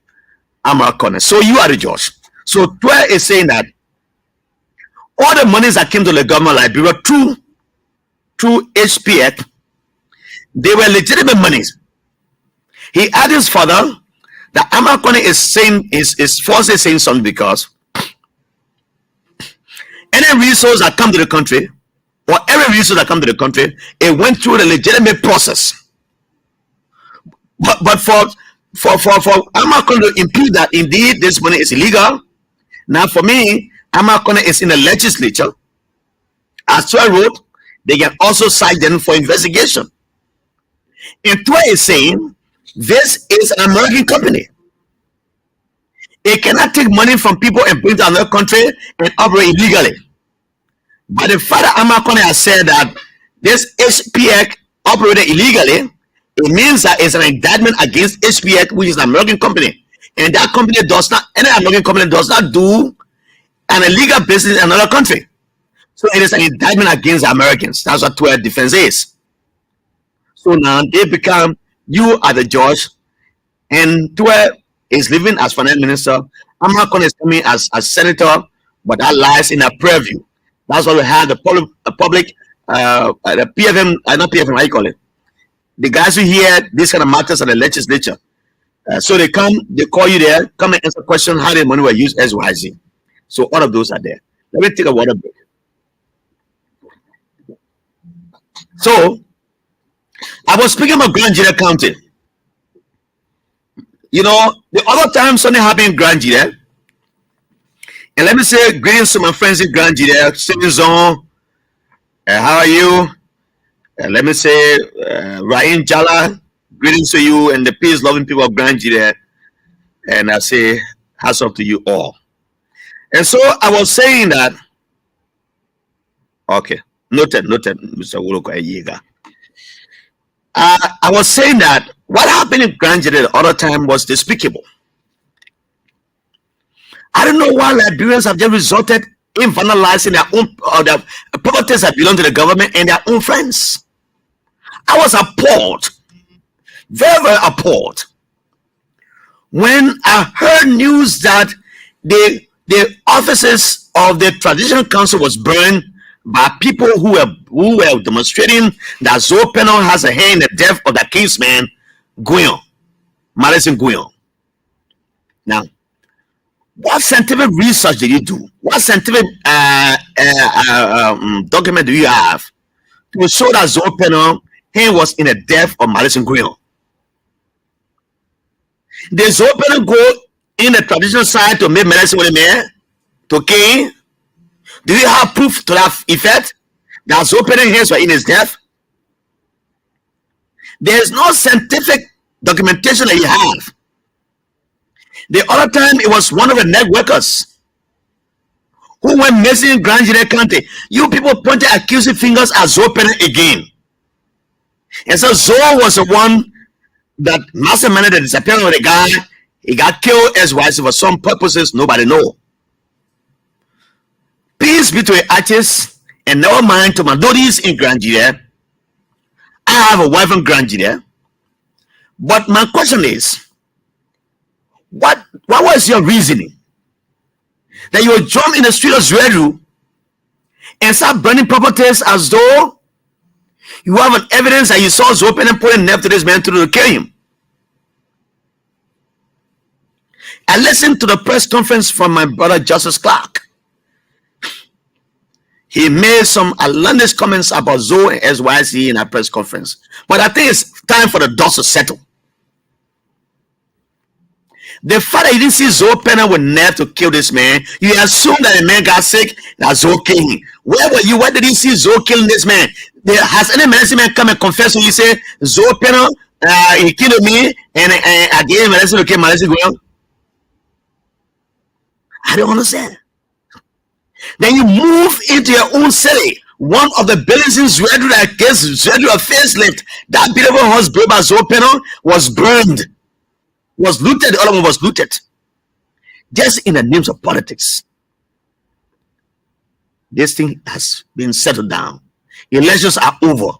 Amar Conan. So you are the judge. So Twe is saying that all the monies that came to the government of Liberia through HPEC, they were legitimate monies. He added his father that Amar Conan is saying is falsely saying something because any resource that come to the country or every resource that come to the country, it went through the legitimate process. But for Amar Conan to impede that indeed this money is illegal. Now for me, Amar Conan is in the legislature. As Twe wrote, they can also cite them for investigation. And Twe is saying this is an American company. It cannot take money from people and bring it to another country and operate illegally. But the fact that Amar Conan has said that this HPEC operated illegally, it means that it's an indictment against HPEC, which is an American company. and that company does not, any American company does not do an illegal business in another country. So it is an indictment against the Americans. That's what 12 defense is. So now they become, you are the judge, and 12 is living as finance minister. Amakon is coming as a senator, but that lies in a preview. That's why we have the public, the PFM, not PFM, how you call it? The guys who hear these kind of matters at the legislature. So they come, they call you there, come and answer questions how the money were used as XYZ. So all of those are there. Let me take a water break. So I was speaking about Grand Gedeh County. You know, the other time something happened in Grand Gedeh, and let me say greetings to my friends in Grand Gedeh, Singing Zone. How are you? Let me say Ryan Jallah, greetings to you and the peace-loving people of Grand Gedeh. And I say hats off to you all. And so I was saying that, okay, noted, Mr. Woloko Eyiga. I was saying that what happened in Grand Gedeh the other time was despicable. I don't know why Liberians have just resulted in vandalizing their own their properties that belong to the government and their own friends. I was appalled, very, very appalled, when I heard news that the offices of the traditional council was burned by people who were demonstrating that Zopeno has a hand in the death of the kingsman Guyon, Madison Guyon. Now, what scientific research did you do? What scientific document do you have to show that Zopeno hand was in the death of Madison Guyon? Did Zopeno go in the traditional side to make medicine with a man? To Cain? Do you have proof to that effect? That Zopeno hands were in his death? There is no scientific documentation that you have. The other time, it was one of the networkers who went missing in Grand Gedeh County. You people pointed accusing fingers at Zopeno again. And so Zoe was the one that masterminded the disappearance of the guy. He got killed as wise for some purposes nobody know. Peace be to the artists, and never mind to my ladies in Grand Gedeh. I have a wife in Grand Gedeh. But my question is, what was your reasoning that you would jump in the street of Zweru and start burning properties as though you have an evidence that you saw Zopeno putting knife to this man to kill him? I listened to the press conference from my brother Justice Clark. He made some outlandish comments about Zoe and SYC in a press conference. But I think it's time for the dust to settle. The fact that you didn't see Zopeno with knife to kill this man, you assume that the man got sick, that Zoe killed him. Where were you? Where did you see Zoe killing this man? Has any medicine man come and confess when you say Zopeno, he killed me and I gave him medicine to kill Madison Guyon? I don't understand. Then you move into your own city. One of the buildings in Zweru that gives Zweru a facelift, that beautiful house built by Zopeno was burned, was looted. The other one was looted. Just in the names of politics. This thing has been settled down. Elections are over.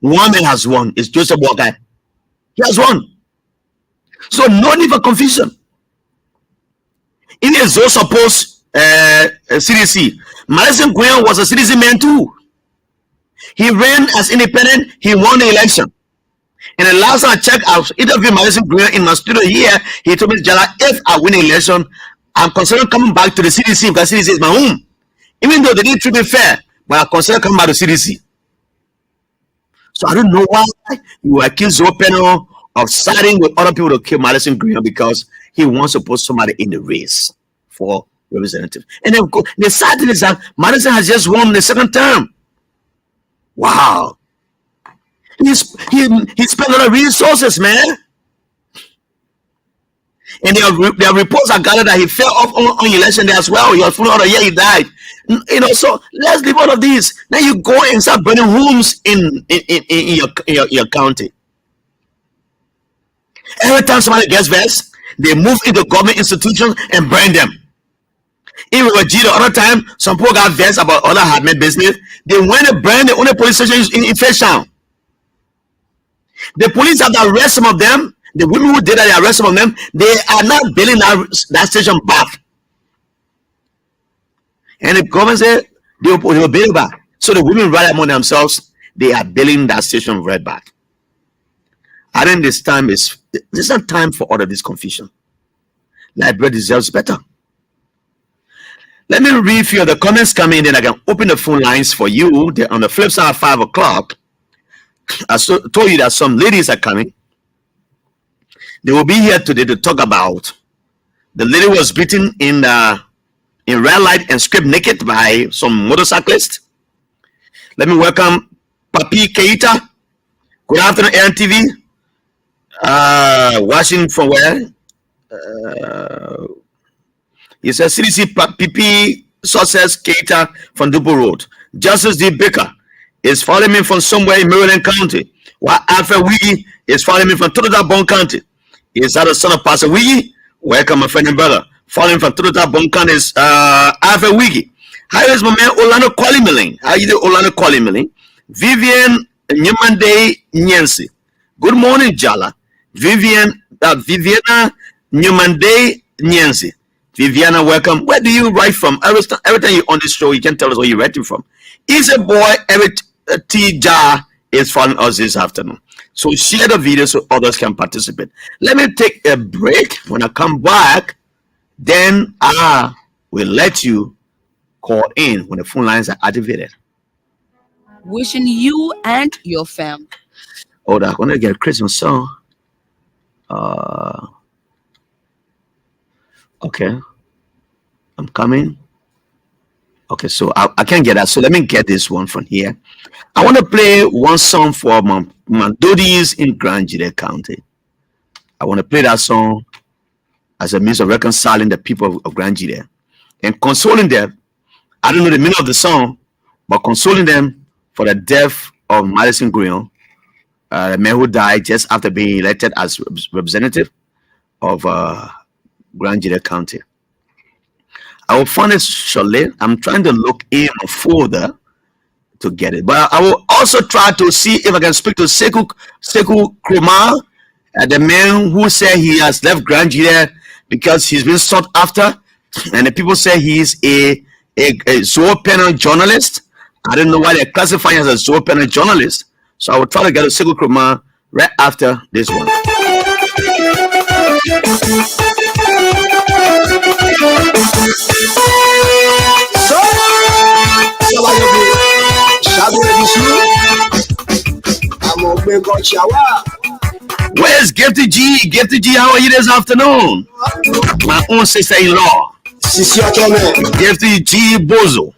One man has won. It's Joseph Walker. He has won. So no need for confusion. It is so supposed CDC. Madison Guyon was a CDC man too. He ran as independent. He won the election. And the last time I checked, I was interviewing Madison Guyon in my studio here. He told me, Jallah, if I win the election, I'm considering coming back to the CDC because CDC is my home. Even though they didn't treat me fair, but I consider coming back to CDC. So I don't know why you accuse Zopeno of siding with other people to kill Madison Guyon because he wants to put somebody in the race for representative. And then the sad thing is that Madison has just won the second term. Wow. He spent a lot of resources, man. And there are reports I gathered that he fell off on election day as well. He was full of he died. You know, so let's leave all of these. Now you go and start burning homes in your county. Every time somebody gets vexed, They move into government institutions and burn them. Even with G the other time, some people got vexed about other hardman business. They went and burned the only police station in Fishtown. The police have to arrest some of them. The women who did that, they arrest some of them. They are not building that station back. And the government said they will build it back. So the women right among themselves, they are building that station right back. I think this is not time for all of this confusion. Liberia deserves better. Let me read a few of the comments coming in, then I can open the phone lines for you. They're on the flip side at 5 o'clock. I told you that some ladies are coming. They will be here today to talk about the lady who was beaten in red light and stripped naked by some motorcyclist. Let me welcome Papi Keita. Good afternoon, ANTV. Watching from where? He says CDC PP Success Keita from Dubu Road. Justice D. Baker is following me from somewhere in Maryland County, while Alfred Wiggy is following me from Total Bone County. He is that the son of Pastor Wiggy? Welcome, my friend and brother. Following from Total Bone County is Alfred Wiggy. How is my man Orlando Qualimilling? How you doing, Orlando Qualimilling? Vivian Nyumande Nyansi. Good morning, Jallah. Viviana Nyumande Nyansi. Viviana, welcome. Where do you write from? Every time you're on this show, you can tell us where you're writing from. Is a boy, Eric T. Jar is following us this afternoon. So share the video so others can participate. Let me take a break. When I come back, then I will let you call in when the phone lines are activated. Wishing you and your family. Hold on, I'm gonna get a Christmas song. Okay, I'm coming. Okay, so I can't get that. So let me get this one from here. I want to play one song for my Dodis in Grand Gedeh County. I want to play that song as a means of reconciling the people of Grand Gedeh and consoling them. I don't know the meaning of the song, but consoling them for the death of Madison Grill, the man who died just after being elected as representative of Grand Gedeh County. I will find it shortly. I'm trying to look in a folder to get it, but I will also try to see if I can speak to Sekou Krumah, the man who said he has left Grand Gedeh because he's been sought after, and the people say he's a zoopanel journalist. I don't know why they're classifying as a zoopanel journalist, so I will try to get to Sekou Krumah right after this one. Where's Gifty G? Gifty G, how are you this afternoon? My own sister-in-law, Gifty G Bozo.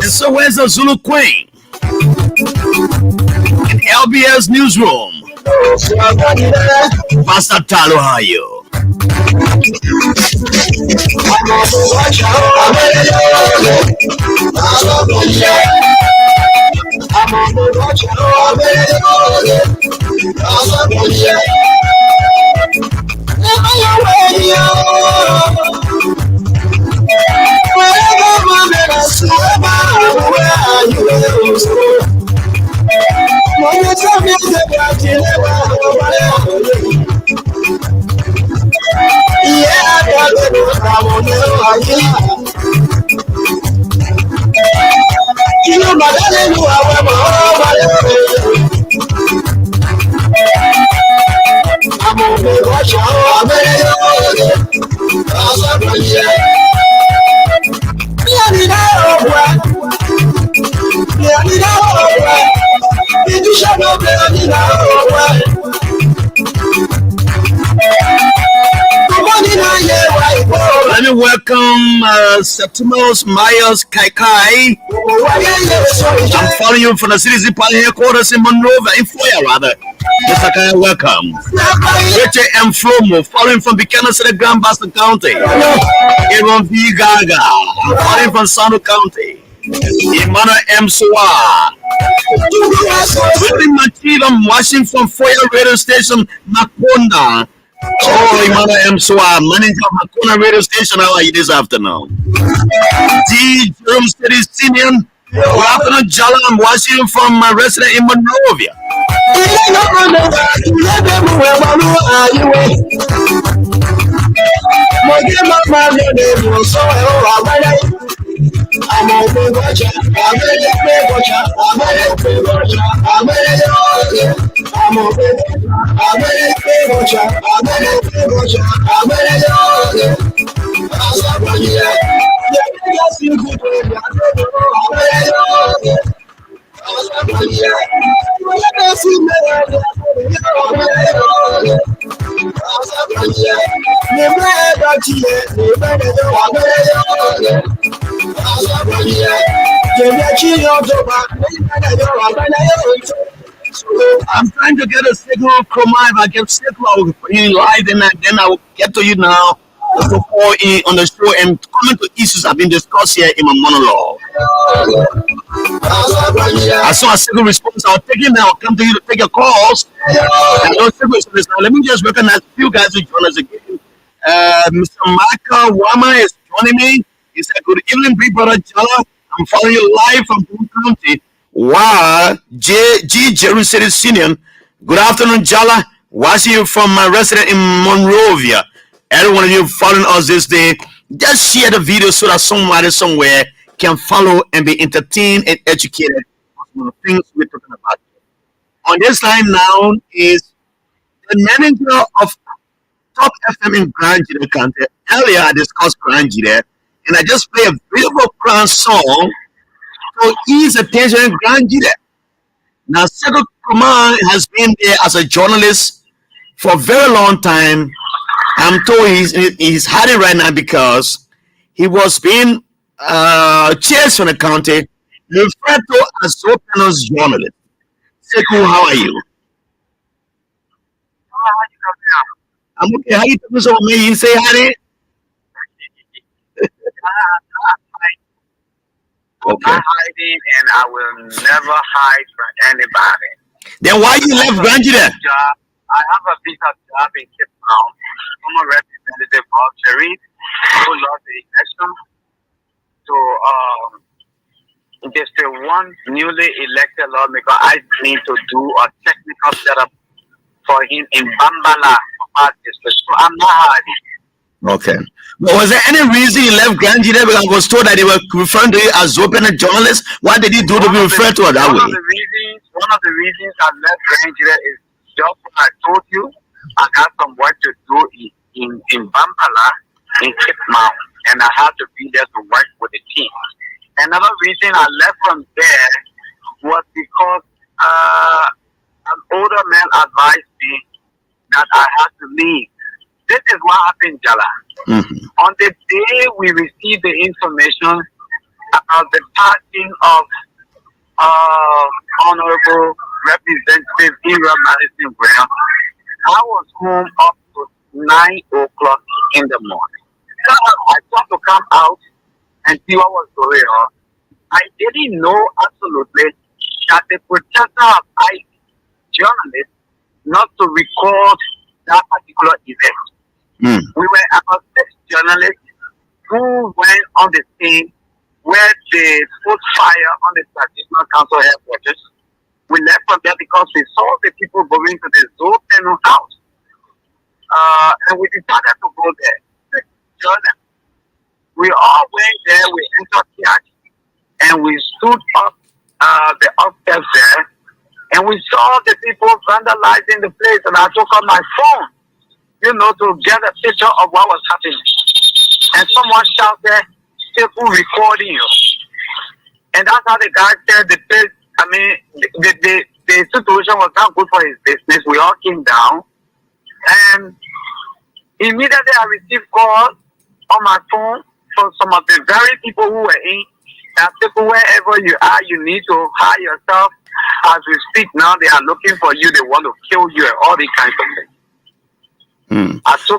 And so where's the Zulu Queen? In LBS Newsroom. Pastor Talo, how are you? Let me welcome Septimus Myers Kaikai. I'm following you from the citizen party headquarters in Monrovia, in Foya rather. Mr. Kai, welcome. Richard M. Flomo, following from Buchanan City, Grand Boston County. Aaron V. Gaga, following from Sando County. Emmanuel M. Suwa. Willie Machid, I'm watching from Foya Radio Station, Makunda. Oh, Emmanuel M. Suwa, manager of Makunda Radio Station. How are you this afternoon? D. Jerome City Senior. Good afternoon, Jallah. I'm watching you from my resident in Monrovia. I'm trying to get a signal from my. If I get signal in live, then I will get to you now to call in on the show and comment to issues have been discussed here in my monologue. As soon as signal response, I'll take it now. I'll come to you to take your calls. And no signal response now. Let me just recognize a few guys who join us again. Mr. Michael Wama is joining me. He said, "Good evening, big brother Jallah. I'm following you live from Boone County." Wow, G. Jerry City Senior. Good afternoon, Jallah. Watching you from my resident in Monrovia. Every one of you following us this day, just share the video so that somebody somewhere can follow and be entertained and educated on the things we're talking about. On this line now is the manager of Top FM in Grand Gedeh County. Earlier I discussed Grand Gedeh, and I just played a beautiful Crown song to ease attention in Grand Gedeh. Now, Sekou Krumah has been there as a journalist for a very long time. I'm told he's hiding right now because he was being chased from the county, referred to as Zopena's journalist. Sekou, how are you? I'm okay. How you doing? So, me, you say hi. I'm not hiding, and I will never hide from anybody. Then why you left Grand Gedeh? I have a visa job in Cape Town. I'm a representative of Sharif, who lost the election. So, there's still one newly elected lawmaker. I need to do a technical setup for him in Bambala, district. So I'm not hiding. Okay. Well, was there any reason you left Grand Gedeh? Because I was told that they were referring to you as Zopena journalist. What did he do to be referred to it that way? One of the reasons I left Grand Gedeh is just what I told you. I got some work to do in Bambala, in Cape Town, and I had to be there to work with the team. Another reason I left from there was because an older man advised me that I had to leave. This is what happened, Jallah. On the day we received the information about the passing of Honorable Representative Ira Madison Brown, I was home up to 9 o'clock in the morning. So I thought to come out and see what was going on. I didn't know absolutely that the protector of journalists not to record that particular event. We were about 6 journalists who went on the scene where they put fire on the Traditional Council headquarters. We left from there because we saw the people going to the Zopena house. And we decided to go there. 6 journalists. We all went there, we entered here, and we stood up the upstairs there, and we saw the people vandalizing the place, and I took out my phone, to get a picture of what was happening. And someone shouted, "People recording you." And that's how the guy said the place, the situation was not good for his business. We all came down, and immediately I received calls on my phone from some of the very people who were in. That people, wherever you are, you need to hide yourself. As we speak now, they are looking for you. They want to kill you and all these kinds of things.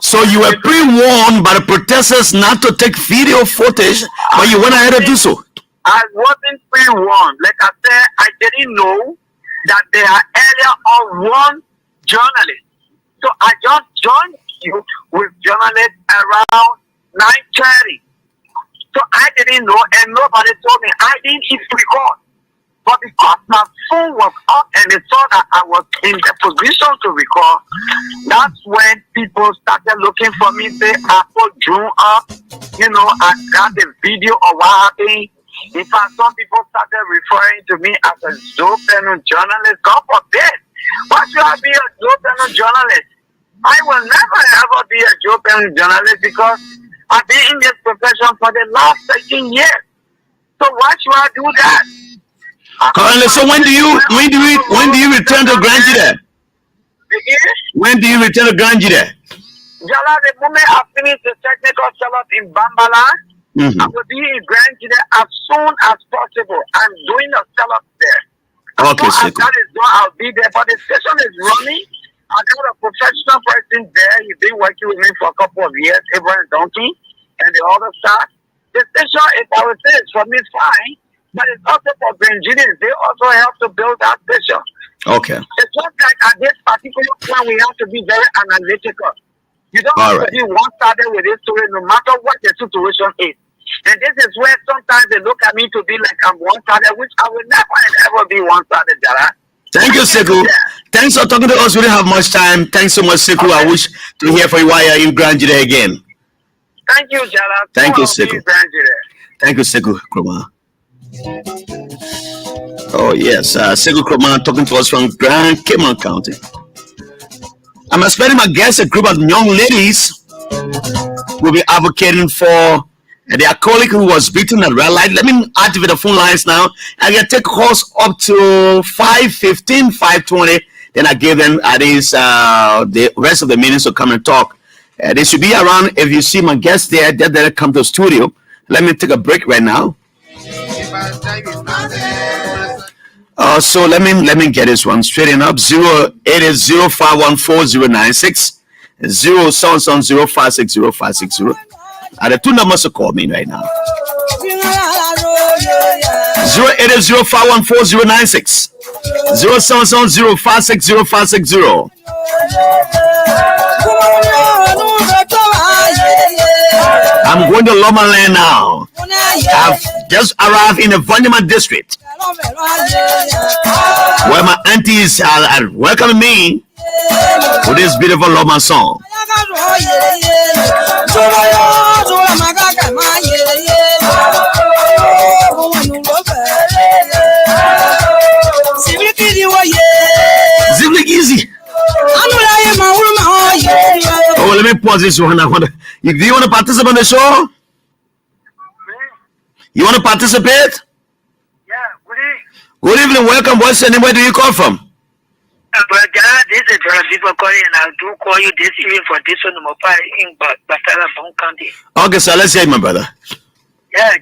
So you were pre-warned by the protesters not to take video footage, but you went ahead to do so. I wasn't pre-warned. Like I said, I didn't know that they are earlier on one journalist. So I just joined you with journalists around 9:30. So I didn't know, and nobody told me. I didn't even record. But because my phone was up and they saw that I was in the position to record, that's when people started looking for me. Say, I put drone up, I got the video of what happened. In fact, some people started referring to me as a Zopena journalist. God forbid. Why should I be a Zopena journalist? I will never ever be a Zopena journalist because I've been in this profession for the last 13 years. So why should I do that? Currently, so when do you return to Grand Gedeh? When do you return to Grand Gedeh? Jallah, the moment I finish the technical setup in Bambala, I will be in Grand Gedeh as soon as possible. I'm doing a setup there. Okay, so as that is done, I'll be there. But the station is running. I got a professional person there. He's been working with me for a couple of years, Abraham Donkey, and the other staff. The station, if I would say, it's for me, fine. But it's also for the engineers. They also help to build that station. Okay. It's just like at this particular point, we have to be very analytical. You don't have to be one-sided with this story, no matter what the situation is. And this is where sometimes they look at me to be like I'm one-sided, which I will never and ever be one-sided, Jallah. Thank you, Sekou. Thanks for talking to us. We don't have much time. Thanks so much, Sekou. I wish to hear from you while you're in Grand Gedeh again. Thank you, Jallah. Thank you, Sekou. Thank you, Sekou Krumah. Oh, yes. Sekou Krumah talking to us from Grand Cayman County. I'm expecting my guests, a group of young ladies, will be advocating for their colleague who was beaten at red light. Let me activate the phone lines now. I can take calls up to 5:15, 5:20. Then I give them at least the rest of the meetings to come and talk. They should be around. If you see my guests there, they'll come to the studio. Let me take a break right now. So let me get this one straightened up. 080514096 077056056. Are the two numbers to call me right now? 080514096 077056056. I'm going to Lomaland now. I've just arrived in the Vanyama district, where my aunties are welcoming me with this beautiful Loma song. Zibli easy. Oh, let me pause this one. Do you want to participate in the show? You want to participate? Yeah, Good evening, welcome. What's your name? Where do you call from? But this is people calling, and I do call you this evening for this one number 5 in Batala County. Okay, so let's hear you, my brother. Yeah,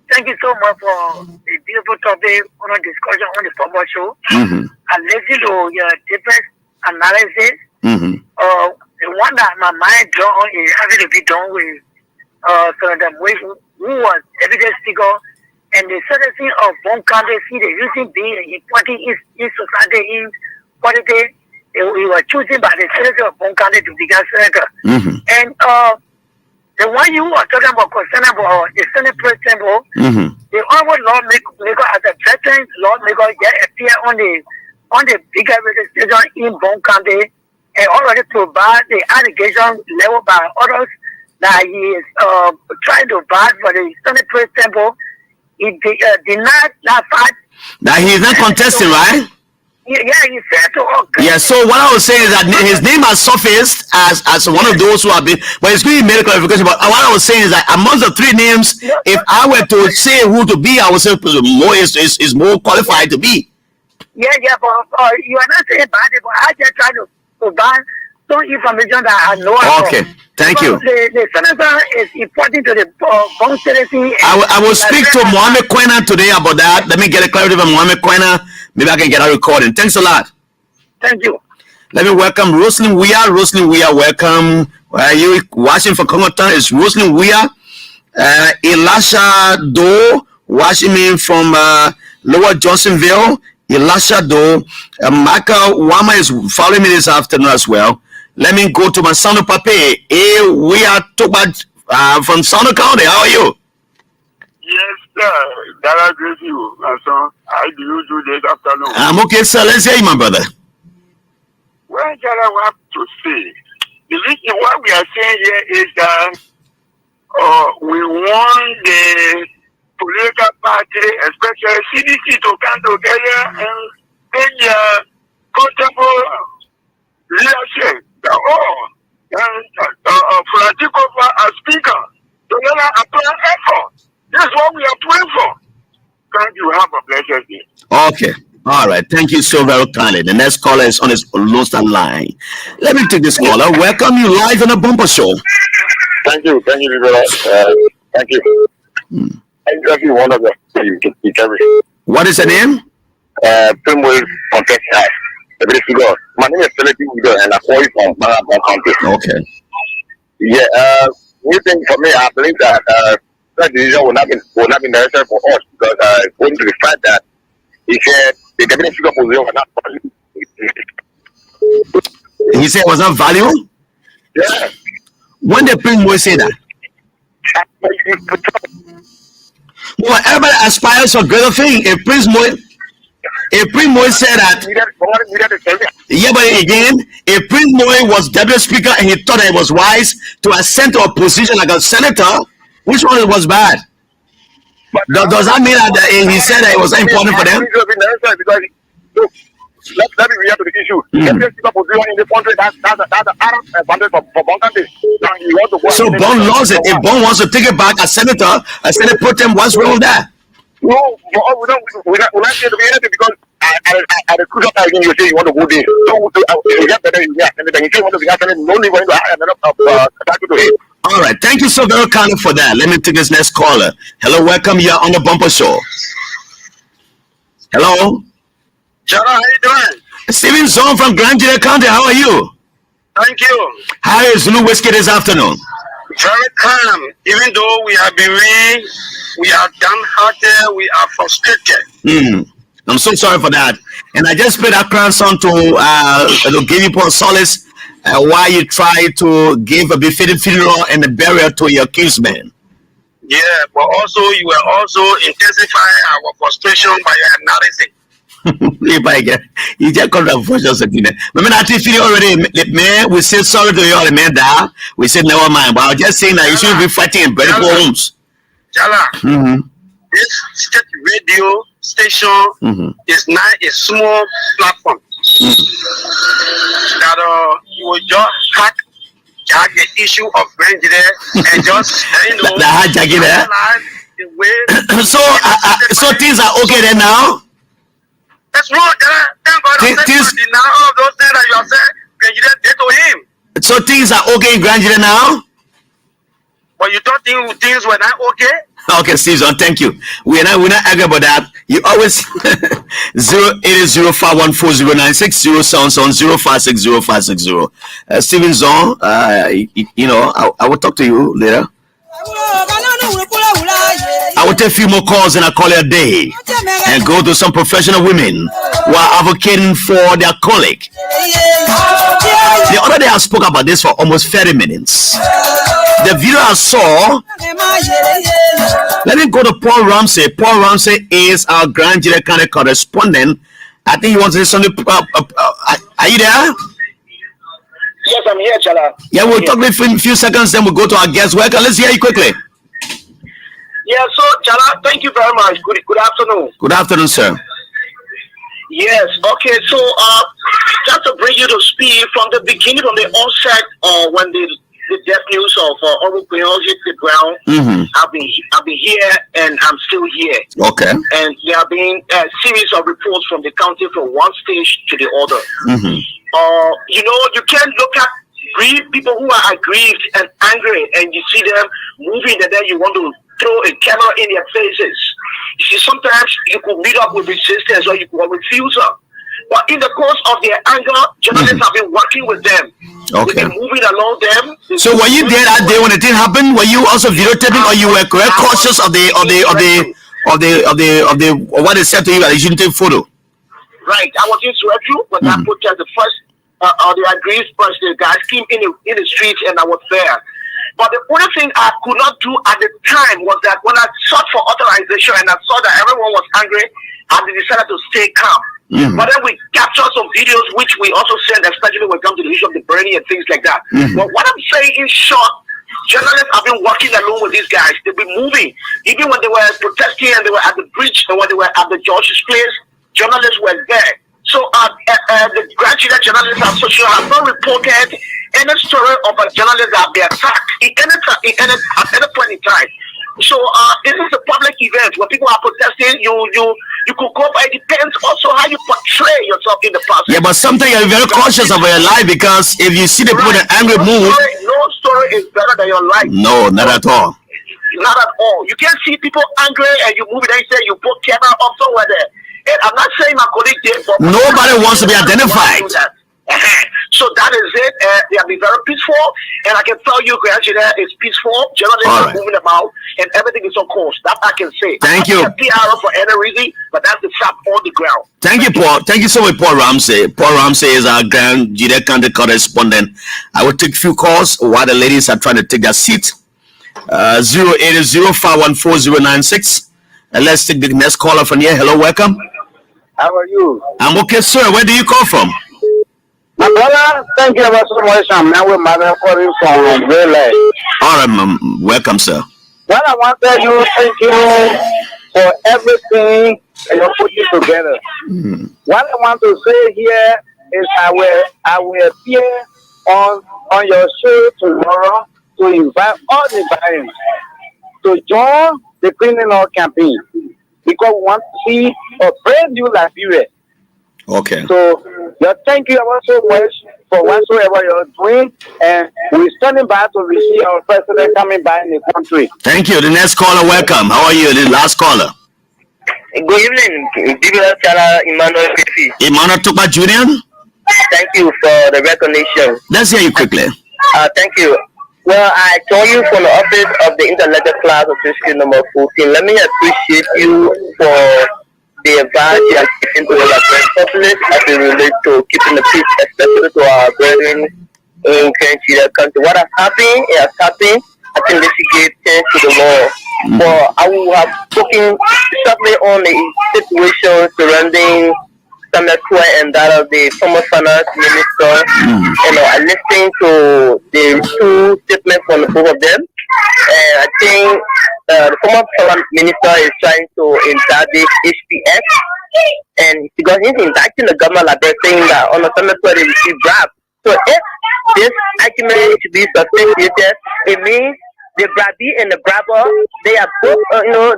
thank you so much for a beautiful topic on a discussion on the football show. Mm-hmm. I listen to your different analysis. Mm-hmm. The one that my mind drawn is having to be done with Senator Moise, who was evidence speaker, and the citizen of Bon County see the reason being important in society in politics. We were chosen by the citizen of Bon County to become senator. Mm-hmm. And the one you were talking about concerning about the Senate President, mm-hmm. the honorable lawmaker as a veteran lawmaker appear on the bigger registration in Bon County and already provide the allegation level by others that he is trying to bat for the Senate President. He denied that fact. Now he's not contesting, right? Yeah, he said to us. Yeah, so what I was saying is that his name has surfaced as one of those who have been, but it's really made a clarification. But what I was saying is that amongst the three names, if I were to say who to be, I would say more is more qualified to be. Yeah, but you are not saying bad, but I just try to provide some information that I know. Okay, thank you. The senator is important to the Bon citizen. I will speak to Mohammed Quena today about that. Let me get a clarity from Mohammed Quena. Maybe I can get a recording. Thanks a lot. Thank you. Let me welcome Roslyn Weir. Roslyn Weir, welcome. Where are you watching for Congoton? It's Roslyn Weir. Elisha Doe, watching me from Lower Johnsonville. Elisha Doe. Michael Wama is following me this afternoon as well. Let me go to my son of Pape. We are talking from Sano County. How are you? Yes, sir. Jallah Grayfield, my son. How do you do this afternoon? I'm okay, sir. Let's hear you, my brother. Well, Jallah, what to say? The reason why we are saying here is that we want the political party, especially CDC, to come together and take their pro-tempore leadership. Political as speaker, together apply effort. That's what we are praying for. Thank you. Have a blessed day. Okay. All right. Thank you so very kindly. The next caller is on his lost line. Let me take this caller. Welcome you live on a bumper show. Thank you. Thank you, brother. Thank you. Thank you. One of the What is the name? Primwell Contest. My name is Philip and I call you from Bangalore County. Okay. Yeah. New thing for me, I believe that that decision will not be necessary for us because going to the fact that he said the cabinet figure position was not value. He said it was not value? Yeah. When the Prince say that? Well, everybody aspires for greater thing. If Prince Moise said that, yeah, but again, if Prince Moise was deputy speaker and he thought that it was wise to ascend to a position like a senator, which one was bad? Does that mean that he said that it was important for them? let me react to the issue. Every single position in the country, that's an advantage for Bon country. You want to go So Bon lost it. If Bon wants to take it back as senator, a Senate pro tem, what's wrong with that? No, we're not here to be anything because at the crucial time you say you want to go there. So you get better, yeah. And then you say you want to be actually no need to have another attack to him. All right, thank you so very kindly for that. Let me take this next caller. Hello, welcome. You're on the Bumper Show. Hello, Jallah, how you doing? Steven Zone from Grand Gedeh County. How are you? Thank you. How is Zulu Whiskey this afternoon? Very calm. Even though we are bereaved, we are downhearted, we are frustrated. I'm so sorry for that. And I just played that crown song to give you solace while you try to give a befitting funeral and a burial to your kinsman. Yeah, but also you were also intensifying our frustration by your analysis. You just called a frustration again. Remember that feeling already, man, we said sorry to you all, man, that we said never mind. But I was just saying that you shouldn't be fighting in medical homes. Jallah, this state radio station is not a small platform. That you will just hack the issue of Grand Gedeh and just so things are okay there now. That's wrong. Thank God. Now all of those things that you have said, Grand Gedeh did to him. So things are okay in Grand Gedeh now. But you thought things were not okay? Okay, Steven, thank you. We're not arguing about that. You always 080514096 0770560 Steven Zon, you know, I will talk to you later. I will take a few more calls and I'll call it a day and go to some professional women who are advocating for their colleague. The other day I spoke about this for almost 30 minutes. The video I saw, let me go to Paul Ramsey. Paul Ramsey is our Grand Gedeh County correspondent. I think he wants to say something. Are you there? Yes, I'm here, Jallah. Yeah, we'll talk in a few seconds, then we'll go to our guest. Welcome. Let's hear you quickly. Yeah, so Jallah, thank you very much. Good afternoon. Good afternoon, sir. Yes, okay, so just to bring you to speed from the beginning, from the onset, when the death news of Honorable Quayle hit the ground, I've been here and I'm still here. Okay. And there have been a series of reports from the county from one stage to the other. You know, you can't look at people who are aggrieved and angry and you see them moving and then you want to throw a camera in their faces. You see, sometimes you could meet up with resistance or you could refuse them. But in the course of their anger, journalists have been working with them. Okay. They've been moving along them. So were you there that day when it didn't happen? Were you also videotaping or you were cautious of what they said to you that you shouldn't take photo? Right. I was in Surrey when that protest, the first the aggrieved person, the guys came in the streets and I was there. But the only thing I could not do at the time was that when I sought for authorization and I saw that everyone was angry, I decided to stay calm. But then we captured some videos which we also sent, especially when it comes to the issue of the burning and things like that. But what I'm saying in short, journalists have been working along with these guys. They've been moving. Even when they were protesting and they were at the bridge and when they were at the George's place, journalists were there. So the Grand Gedeh Journalists Association has not reported any story of a journalist that be attacked at any point in time. So this is a public event where people are protesting. You could go, but it depends also how you portray yourself in the process. Yeah, but sometimes you're very cautious of your life because if you see the people in an angry mood, no story is better than your life. No, not at all. Not at all. You can't see people angry and you move it and say you put camera up somewhere there. And I'm not saying my colleague did, but nobody wants to be identified. So that is it. They have been very peaceful, and I can tell you, Grand Gedeh is peaceful. Journalists are moving about, and everything is on course. That I can say. Thank you. PR for any reason, but that's the fact on the ground. Thank you, Paul. Thank you so much, Paul Ramsey. Paul Ramsey is our Grand Gedeh County correspondent. I will take a few calls while the ladies are trying to take their seat. 080514096. And let's take the next caller from here. Hello, welcome. How are you? I'm okay, sir. Where do you call from? My brother, thank you very much. I'm now with my calling from Grayfield. All right, welcome, sir. Well, I want to tell you thank you for everything put it together. What I want to say here is I will appear on your show tomorrow to invite all the Bahamians to join the cleaning up campaign because we want to see a brand new Liberia. Okay. So, thank you ever so much for whatsoever you're doing, and we're standing by to receive our president coming by in the country. Thank you. The next caller, welcome. How are you? The last caller. Good evening, Jallah, Emmanuel Grayfield. Emmanuel Tukpa Jr. Thank you for the recognition. Let's hear you quickly. Thank you. Well, I join you from the office of the Intellectual Class of District number 14. Let me appreciate you for the advice you are giving to the Liberian populace as it relates to keeping the peace, especially to our brethren in Nigeria country. What has happened, it has happened. I think they should give thanks to the Lord. But I will have spoken shortly on the situation surrounding Samuel and that of the former finance minister. I listened to the two statements from the both of them. And I think the former finance minister is trying to indict the HPS. And because he's indicting the government like they're saying that on the Samuel they receive bribe. So if this argument should be substantiated, it means the Brabi and the Brabo, they are both,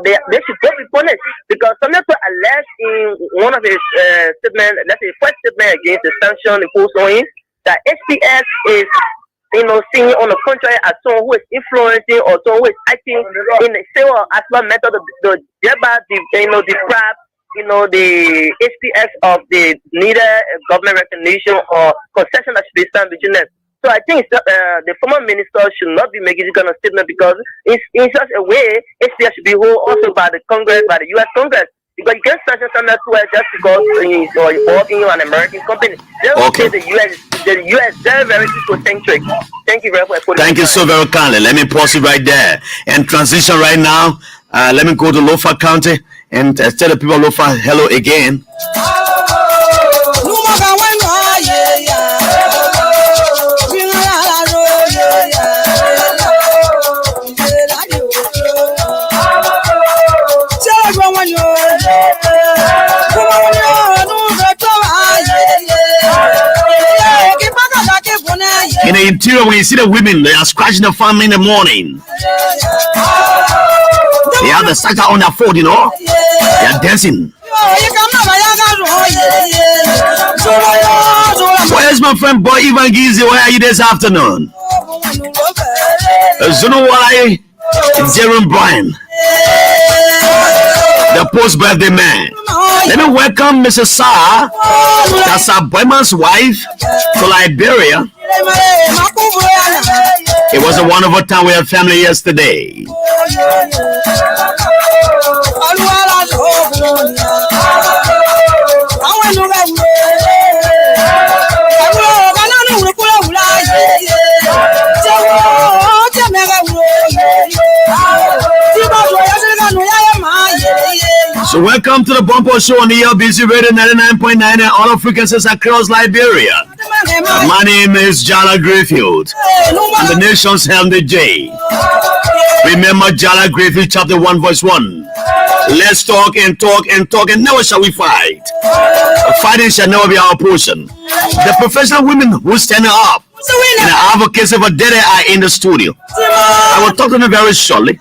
they should both be punished because Samuel alleged in one of his statements, let's say first statement against the sanction imposed on him, that SPS is, seen on the contrary as someone who is influencing or someone who is acting in the same aspect method, thereby deprive the SPS of the neither government recognition or concession that should be signed between them. So I think the former minister should not be making this kind of statement because in such a way, HPS should be held also by the Congress, by the U.S. Congress. Because you can't sanction someone just because he's involved in an American company. Okay. The U.S. very, very people-centric. Thank you very much. Thank you so very kindly. Let me pause it right there and transition right now. Let me go to Lofa County and tell the people of Lofa hello again. In the interior, when you see the women, they are scratching the family in the morning. They have the sucker on their foot, they are dancing. Where's my friend Boy Ivan Gizi? Where are you this afternoon? Zunawai Jerome Bryan, the post-birthday man. Let me welcome Mrs. Sarah, that's our Boyman's wife, to Liberia. It was a wonderful time with our family yesterday. So welcome to the Bumper Show on the LBC Radio 99.9 and all of frequencies across Liberia. My name is Jallah Grayfield. I'm the nation's Helmut J. Remember Jallah Grayfield chapter 1 verse 1. Let's talk and talk and talk and never shall we fight. Fighting shall never be our portion. The professional women who stand up in the advocacy of Gedeh are in the studio. I will talk to them very shortly.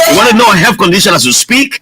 You want to know a health condition as you speak?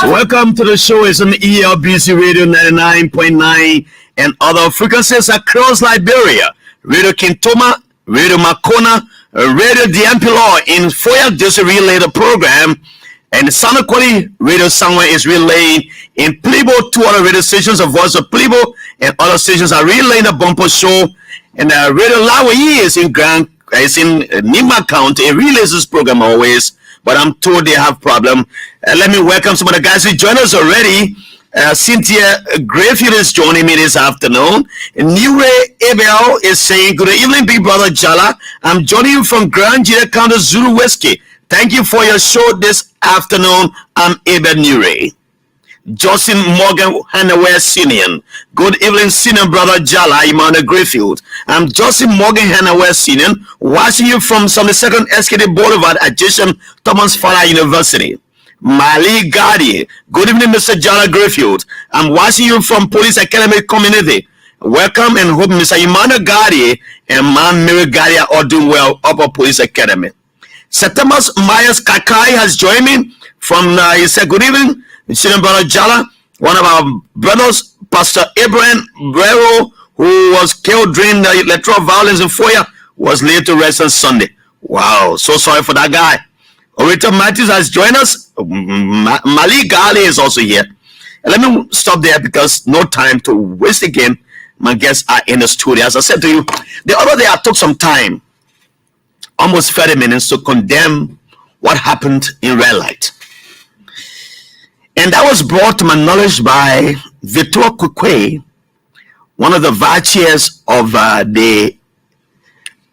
So welcome to the show. It's on ELBC Radio 99.9 and other frequencies across Liberia. Radio Kintoma, Radio Makona, Radio Diampilo in Foya District Relay the program. And Sound Quality Radio somewhere is relaying in Plebo. 2 other radio stations, a voice of Plebo, and other stations are relaying the bumper show. And Radio Lawayi is in Nima County. It relays this program always, but I'm told they have problem. Let me welcome some of the guys who join us already. Cynthia Grayfield is joining me this afternoon. Nure Abel is saying, good evening, big brother Jallah. I'm joining you from Grand Gedeh County, Zulu Whiskey. Thank you for your show this afternoon. I'm Abel Nure. Justin Morgan Hanaway Senior. Good evening, senior brother Jallah, Emmanuel Grayfield. I'm Justin Morgan Hanaway Senior, watching you from 72nd SKD Boulevard, adjacent Thomas Fowler University. Mali Gadi. Good evening, Mr. Jallah Grayfield. I'm watching you from Police Academy Community. Welcome and hope Mr. Emmanuel Gadi and Ma'am Mary Gadi are all doing well up at Police Academy. September Myers Kakai has joined me from, he said, good evening, senior brother Jallah. One of our brothers, Pastor Abraham Brero, who was killed during the electoral violence in Foya, was laid to rest on Sunday. Wow, so sorry for that guy. Orita Matthews has joined us. Mali Gali is also here. And let me stop there because no time to waste again. My guests are in the studio. As I said to you, the other day I took some time, almost 30 minutes, to condemn what happened in Red Light. And that was brought to my knowledge by Victor Kukwe, one of the vice chairs of the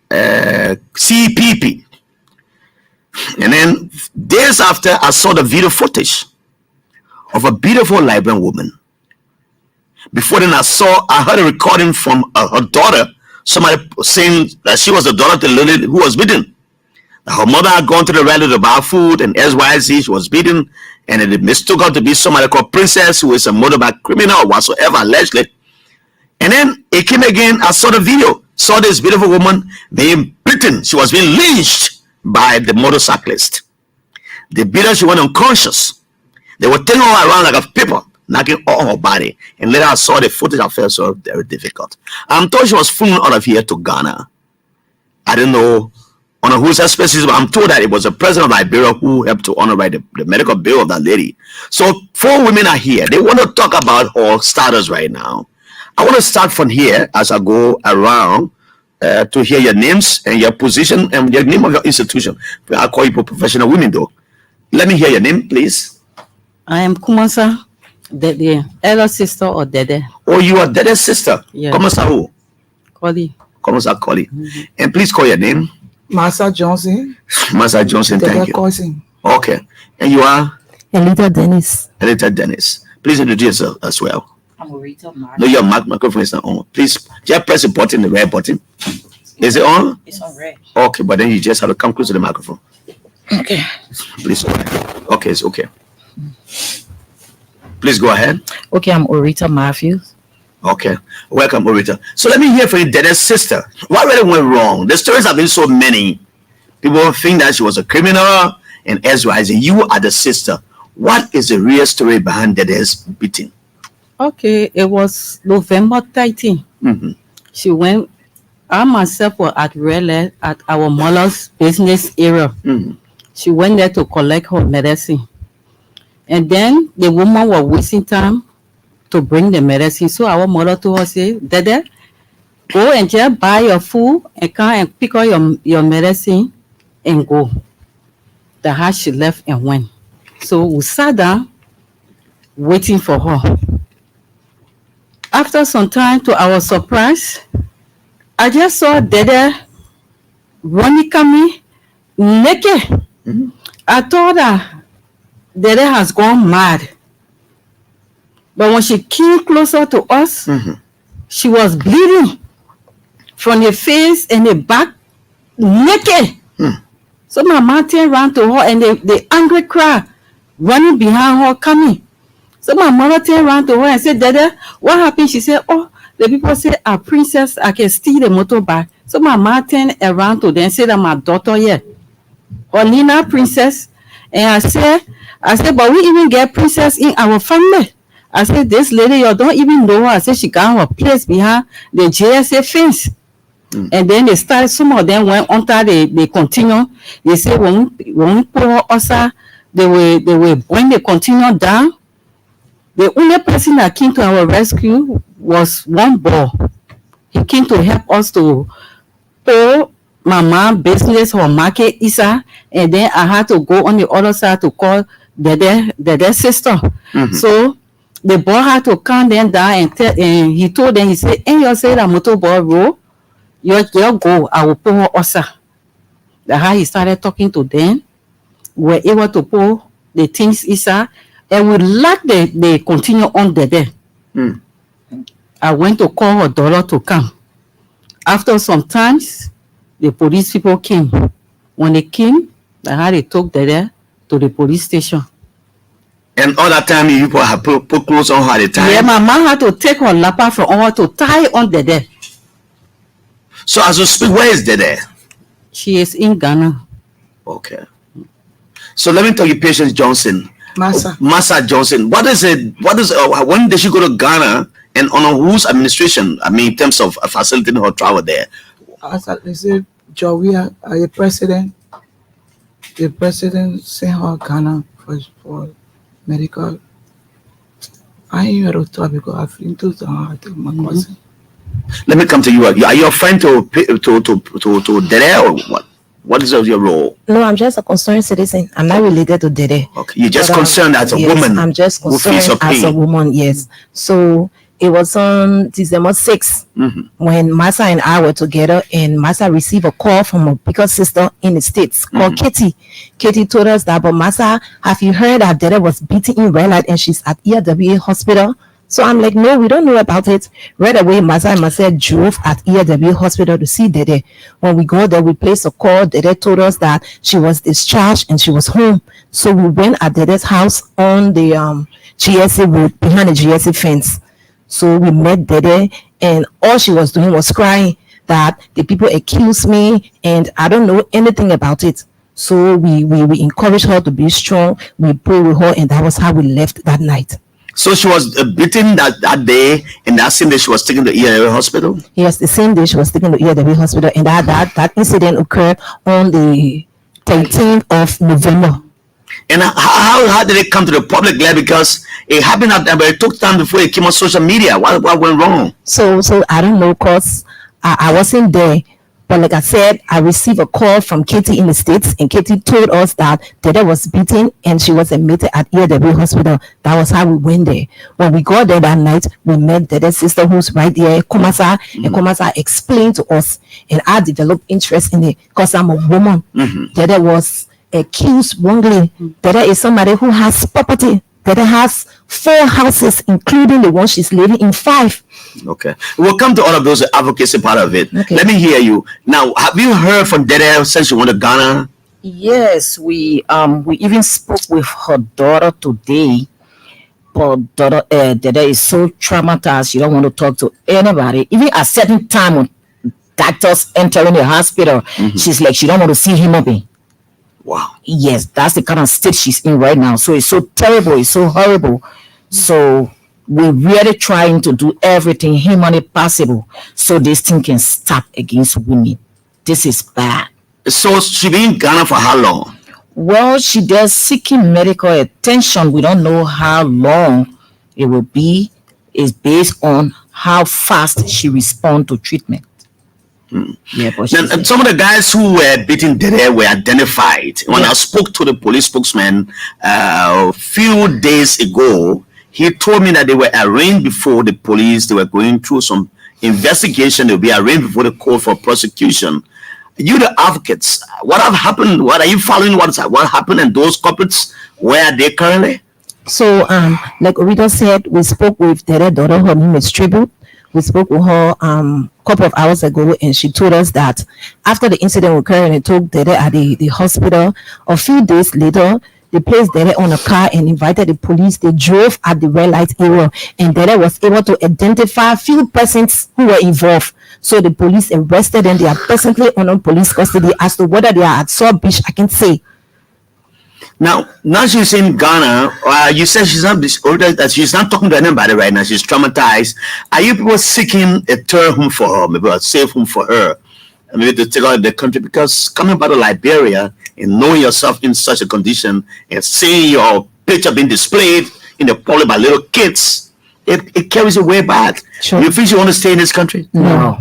CPP. And then days after, I saw the video footage of a beautiful Liberian woman. Before then, I heard a recording from her daughter, somebody saying that she was the daughter of the lady who was beaten. Her mother had gone to the rally to buy food, and SYZ, she was beaten, and it mistook her to be somebody called Princess, who is a motorbike criminal or whatsoever, allegedly. And then it came again, I saw the video, saw this beautiful woman being beaten. She was being lynched by the motorcyclist. They beat her, she went unconscious. They were taking her around like a paper, knocking all her body. And later I saw the footage, I felt so very difficult. I'm told she was flown out of here to Ghana. I don't know on whose auspices, but I'm told that it was the president of Liberia who helped to honor the medical bill of that lady. So 4 women are here. They want to talk about her status right now. I want to start from here as I go around to hear your names and your position and your name of your institution. I'll call you professional women though. Let me hear your name, please. I am Kumansa, the elder sister of Gedeh. Oh, you are Gedeh's sister? Yeah. Kumansa who? Koli. Kumansa Koli. And please call your name. Massa Johnson. Massa Johnson, thank you. Cousin. Okay. And you are? Elita Dennis. Elita Dennis. Please introduce yourself as well. I'm Orita Mark. No, your microphone is not on. Please, just press the button, the red button. Is it on? It's on red. Okay, but then you just have to come close to the microphone. Okay. Please go ahead. Okay, it's okay. Please go ahead. Okay, I'm Orita Matthews. Okay, welcome, Orita. So let me hear from you, Gedeh's sister. What really went wrong? The stories have been so many. People think that she was a criminal and SYZ. You are the sister. What is the real story behind Gedeh's beating? Okay, it was November 13. She went, I myself was at Raleigh at our mother's business area. She went there to collect her medicine. And then the woman was wasting time to bring the medicine. So our mother told her, say, Gedeh, go and just buy your food and come and pick up your medicine and go. That's how she left and went. So we sat down waiting for her. After some time, to our surprise, I just saw Gedeh running coming naked. I thought that Gedeh has gone mad. But when she came closer to us, she was bleeding from the face and the back, naked. So my mom turned around to her and the angry crowd running behind her coming. So my mother turned around to her and said, Gedeh, what happened? She said, oh, the people say, a princess, I can steal the motorbike. So my mom turned around to them and said that my daughter here, Olina princess. And I said, but we even get princess in our family. I said, this lady, you don't even know her. I said, she got her place behind the JSA fence. And then they started, some of them went on, they continue. They say, when we put her outside when they continued down, the only person that came to our rescue was one boy. He came to help us to pull my mom business or market Isa, and then I had to go on the other side to call their sister. So the boy had to calm them down and he told them, he said, "And you say that motor boy roll, you go, I will pull her also." That's how he started talking to them. We were able to pull the things Isa, and we let they continue on there. I went to call her daughter to come. After some times, the police people came. When they came, that's how they took Gedeh to the police station. And all that time, you people have put clothes on her at the time? Yeah, my mom had to take her lapper from her to tie on Gedeh. So as you speak, where is Gedeh? She is in Ghana. Okay. So let me tell you, Patience Johnson. Massa Johnson. What is it? When did she go to Ghana and under whose administration? I mean, in terms of facilitating her travel there. As I said, Jawia, the president sent her Ghana for medical. I ain't heard of talk because I've been to my cousin. Let me come to you. Are you a friend to Gedeh or what? What is your role? No, I'm just a concerned citizen. I'm not related to Gedeh. Okay, you're just concerned as a woman. I'm just concerned as a woman. Yes. So it was on December 6th when Massa and I were together, and Massa received a call from a bigger sister in the States called Katie. Katie told us that, but Massa, have you heard that Gedeh was beaten in red light and she's at ERWA hospital? So I'm like, no, we don't know about it. Right away, Massa and myself drove at ERWA hospital to see Gedeh. When we got there, we placed a call. Gedeh told us that she was discharged and she was home. So we went at Gedeh's house on the GSA road, behind the GSA fence. So we met Gedeh, and all she was doing was crying that the people accused me and I don't know anything about it. So we encouraged her to be strong. We prayed with her, and that was how we left that night. So she was beaten that day, and that same day she was taken to ERWA hospital? Yes, the same day she was taken to ERWA hospital, and that incident occurred on the 13th of November. And how did it come to the public glare? Because it happened but it took time before it came on social media. What went wrong? So I don't know, because I wasn't there. But like I said, I received a call from Katie in the States, and Katie told us that Gedeh was beaten and she was admitted at ERWA hospital. That was how we went there. When we got there that night, we met Gedeh's sister who's right there, Komasa, and Komasa explained to us, and I developed interest in it because I'm a woman. Gedeh was accused wrongly. Gedeh is somebody who has property. Gedeh has 4 houses, including the one she's living in 5. Okay, we'll come to all of those advocacy part of it. Okay. Let me hear you now. Have you heard from Gedeh since you went to Ghana? Yes, we even spoke with her daughter today. But Gedeh is so traumatized, she don't want to talk to anybody. Even at certain time when doctors entering the hospital, she's like, she don't want to see him again. Wow. Yes, that's the kind of state she's in right now. So it's so terrible, it's so horrible. So we're really trying to do everything humanly possible so this thing can stop against women. This is bad. So she been in Ghana for how long? Well, she does seeking medical attention. We don't know how long it will be. It's based on how fast she responds to treatment. Yeah, but and some of the guys who were beating Gedeh were identified. When I spoke to the police spokesman a few days ago, he told me that they were arraigned before the police. They were going through some investigation. They'll be arraigned before the court for prosecution. You, the advocates, what have happened? What are you following? What happened? And those culprits, where are they currently? So, like Rita said, we spoke with Gedeh's daughter. Her name is Tribute. We spoke with her a couple of hours ago, and she told us that after the incident occurred and they took Gedeh at the hospital, a few days later, they placed Gedeh on a car and invited the police. They drove at the red light area, and Gedeh was able to identify a few persons who were involved. So the police arrested them. They are presently under police custody. As to whether they are at Saw Beach, I can say. Now she's in Ghana. You said she's not talking to anybody right now. She's traumatized. Are you people seeking a third home for her, maybe a safe home for her, maybe to take out of the country? Because coming back to Liberia and knowing yourself in such a condition and seeing your picture being displayed in the public by little kids, it carries you way back. Sure. You think you want to stay in this country? No.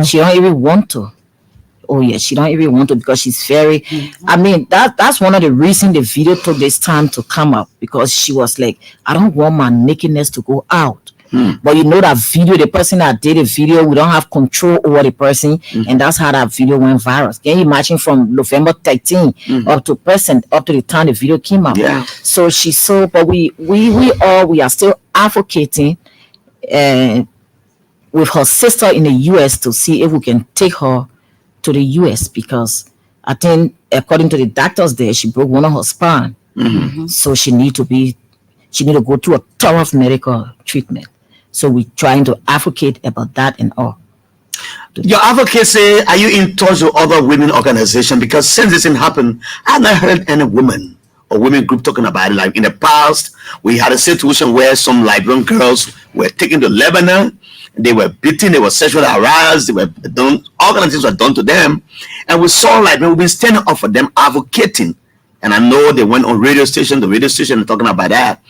She don't even want to. Oh yeah, she don't even want to because she's very. I mean, that's one of the reasons the video took this time to come up, because she was like, I don't want my nakedness to go out. But you know that video, the person that did the video, we don't have control over the person, and that's how that video went viral. Can you imagine from November 13 up to present, up to the time the video came out? Yeah. So she's so, but we are still advocating with her sister in the US to see if we can take her to the US, because I think according to the doctors there, she broke one of her spine. So she need to go through a thorough medical treatment. So we're trying to advocate about that and all. Your advocacy, are you in touch with other women organizations? Because since this thing happened, I've not heard any woman or women group talking about it. Like in the past, we had a situation where some Liberian girls were taken to Lebanon. They were beaten, they were sexually harassed, they were done, all kinds of things were done to them. And we saw like we've been standing up for them, advocating. And I know they went on the radio station talking about that.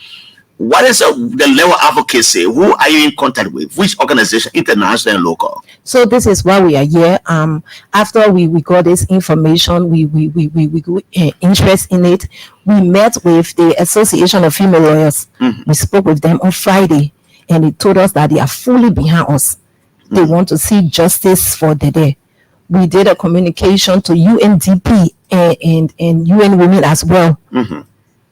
What is the level of advocacy? Who are you in contact with? Which organization, international and local? So this is why we are here. After we got this information, we interest in it. We met with the Association of Female Lawyers. We spoke with them on Friday, and they told us that they are fully behind us. They want to see justice for Gedeh. We did a communication to UNDP and UN Women as well.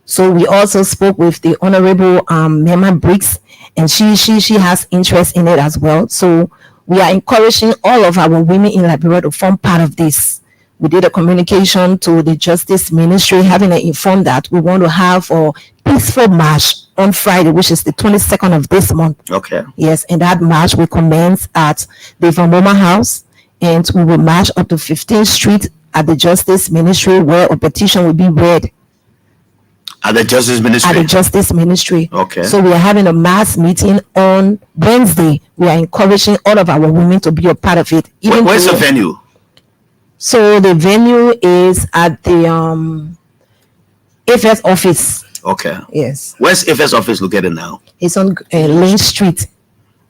So we also spoke with the Honorable Mema Briggs, and she has interest in it as well. So we are encouraging all of our women in Liberia to form part of this. We did a communication to the Justice Ministry, having informed that we want to have a peaceful march on Friday, which is the 22nd of this month. Okay. Yes, and that march will commence at the Vamoma House, and we will march up to 15th Street at the Justice Ministry, where a petition will be read. At the Justice Ministry? At the Justice Ministry. Okay. So we are having a mass meeting on Wednesday. We are encouraging all of our women to be a part of it. Where's the venue? So the venue is at the FS office. Okay. Yes. Where's FS office located now? It's on Lane Street.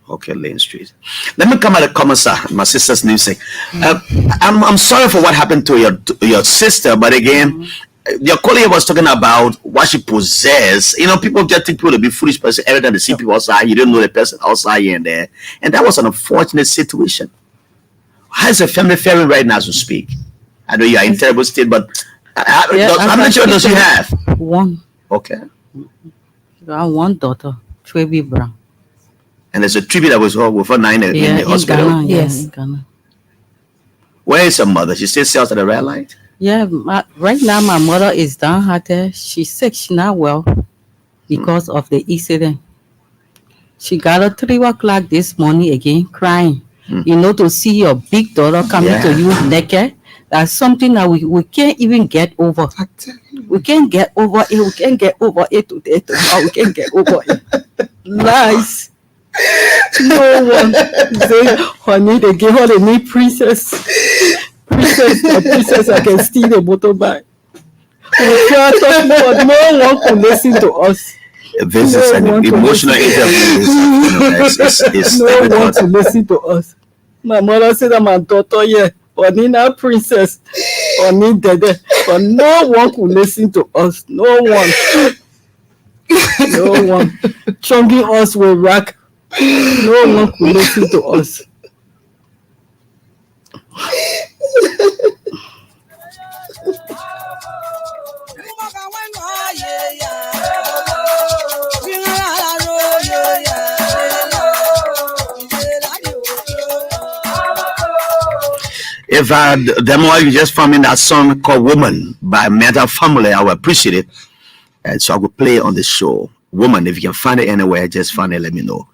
Okay, Lane Street. Let me come at the commissar, my sister's namesake. I'm sorry for what happened to your sister, but again, your colleague was talking about what she possessed. You know, people just think people to be foolish person every time they see people outside. You don't know the person outside here and there. And that was an unfortunate situation. How is the family faring right now as we speak? I know you are in terrible state, but I'm not sure does she have? One. Okay. I have one daughter, Trevi Brown. And there's a tribute that was with her now in the hospital. Ghana, yes. In Ghana. Where is her mother? She still sells at the red light? Yeah, right now my mother is downhearted. She's sick. She's not well because of the incident. She got up 3 o'clock this morning again, crying. You know, to see your big daughter coming to you naked, that's something that we can't even get over. We can't get over it. We can't get over it today. Tomorrow. We can't get over it. Lies. No one say, honey, they gave her the new princess. Princess, I can steal the motorbike. We can't talk, but no one can listen to us. This is an emotional interview. No one to listen to us. My mother said that my daughter, Onina princess, Oni Gedeh, but no one could listen to us. No one. No one. Chunking us with rack. No one could listen to us. If the more you just found me that song called Woman by Meta Family, I would appreciate it. And so I will play it on the show. Woman, if you can find it anywhere, just find it, let me know.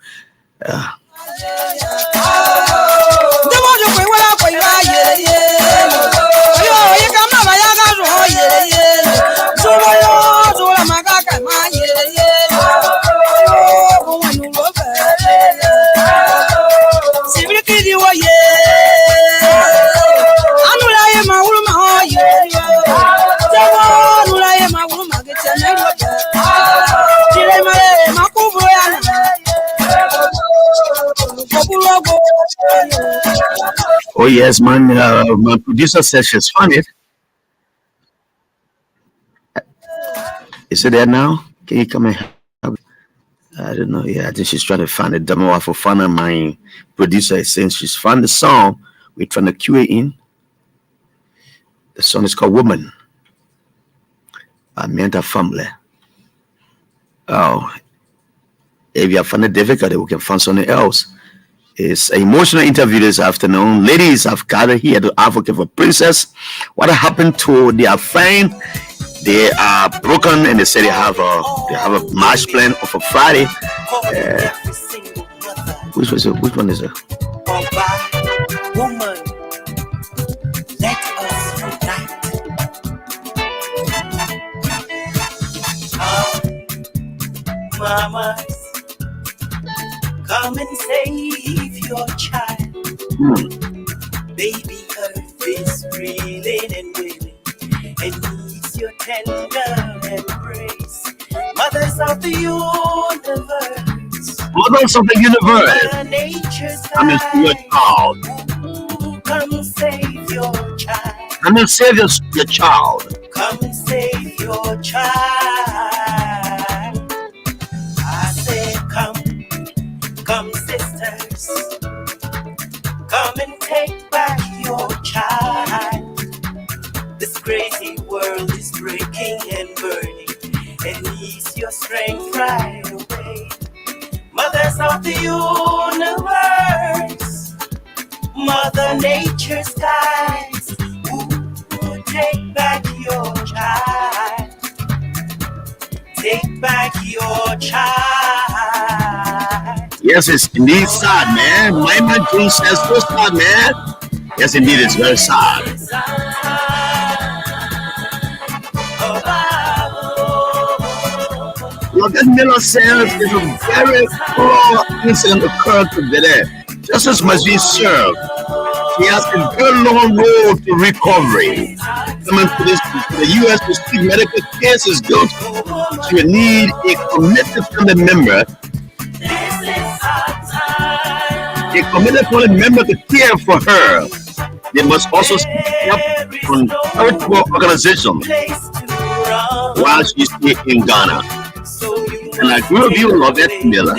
Oh yes, man. My producer says she's found it. Is it there now? Can you come and help? I don't know. Yeah, I think she's trying to find it. Demo for fun. My producer is saying she's found the song. We're trying to cue it in. The song is called "Woman" by Mienta Family. Oh, if you have found it difficult, we can find something else. It's an emotional interview this afternoon. Ladies have gathered here to advocate for Princess. What happened to their friend? They are broken, and they say they have a march plan for Friday. Which one is it? Woman, let us unite. Mamas, come and save your child. Baby Earth is reeling and wailing and needs your tender embrace. Mothers of the universe. Mothers of the universe. Come and save your child. Come save your child. Come and save your child. Come save your child. I say come sisters. Come and take back your child. This crazy world is breaking and burning and needs your strength right away. Mothers of the universe, Mother Nature's guides, take back your child. Take back your child. Yes, it's indeed sad, man. My dream says so sad, man. Yes, indeed, it's very sad. Logan Miller says there's a very poor incident occurred to Gedeh. Justice must be served. He has a very long road to recovery. Coming to the U.S. to seek medical cases good. She will need a committed family member. A committed family member to care for her. They must also help from charitable organization while she's in Ghana. And I agree with you, Lovette Miller.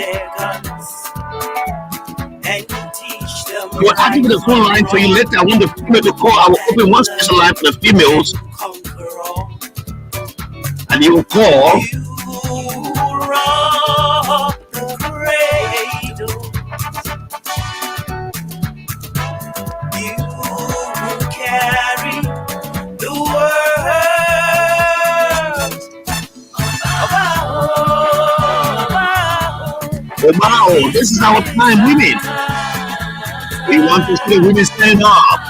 You are active the phone line for you later. I want the female to call. I will open one special line for the females. And you will call. Oh, wow, this is our time, women. We want to see women stand up.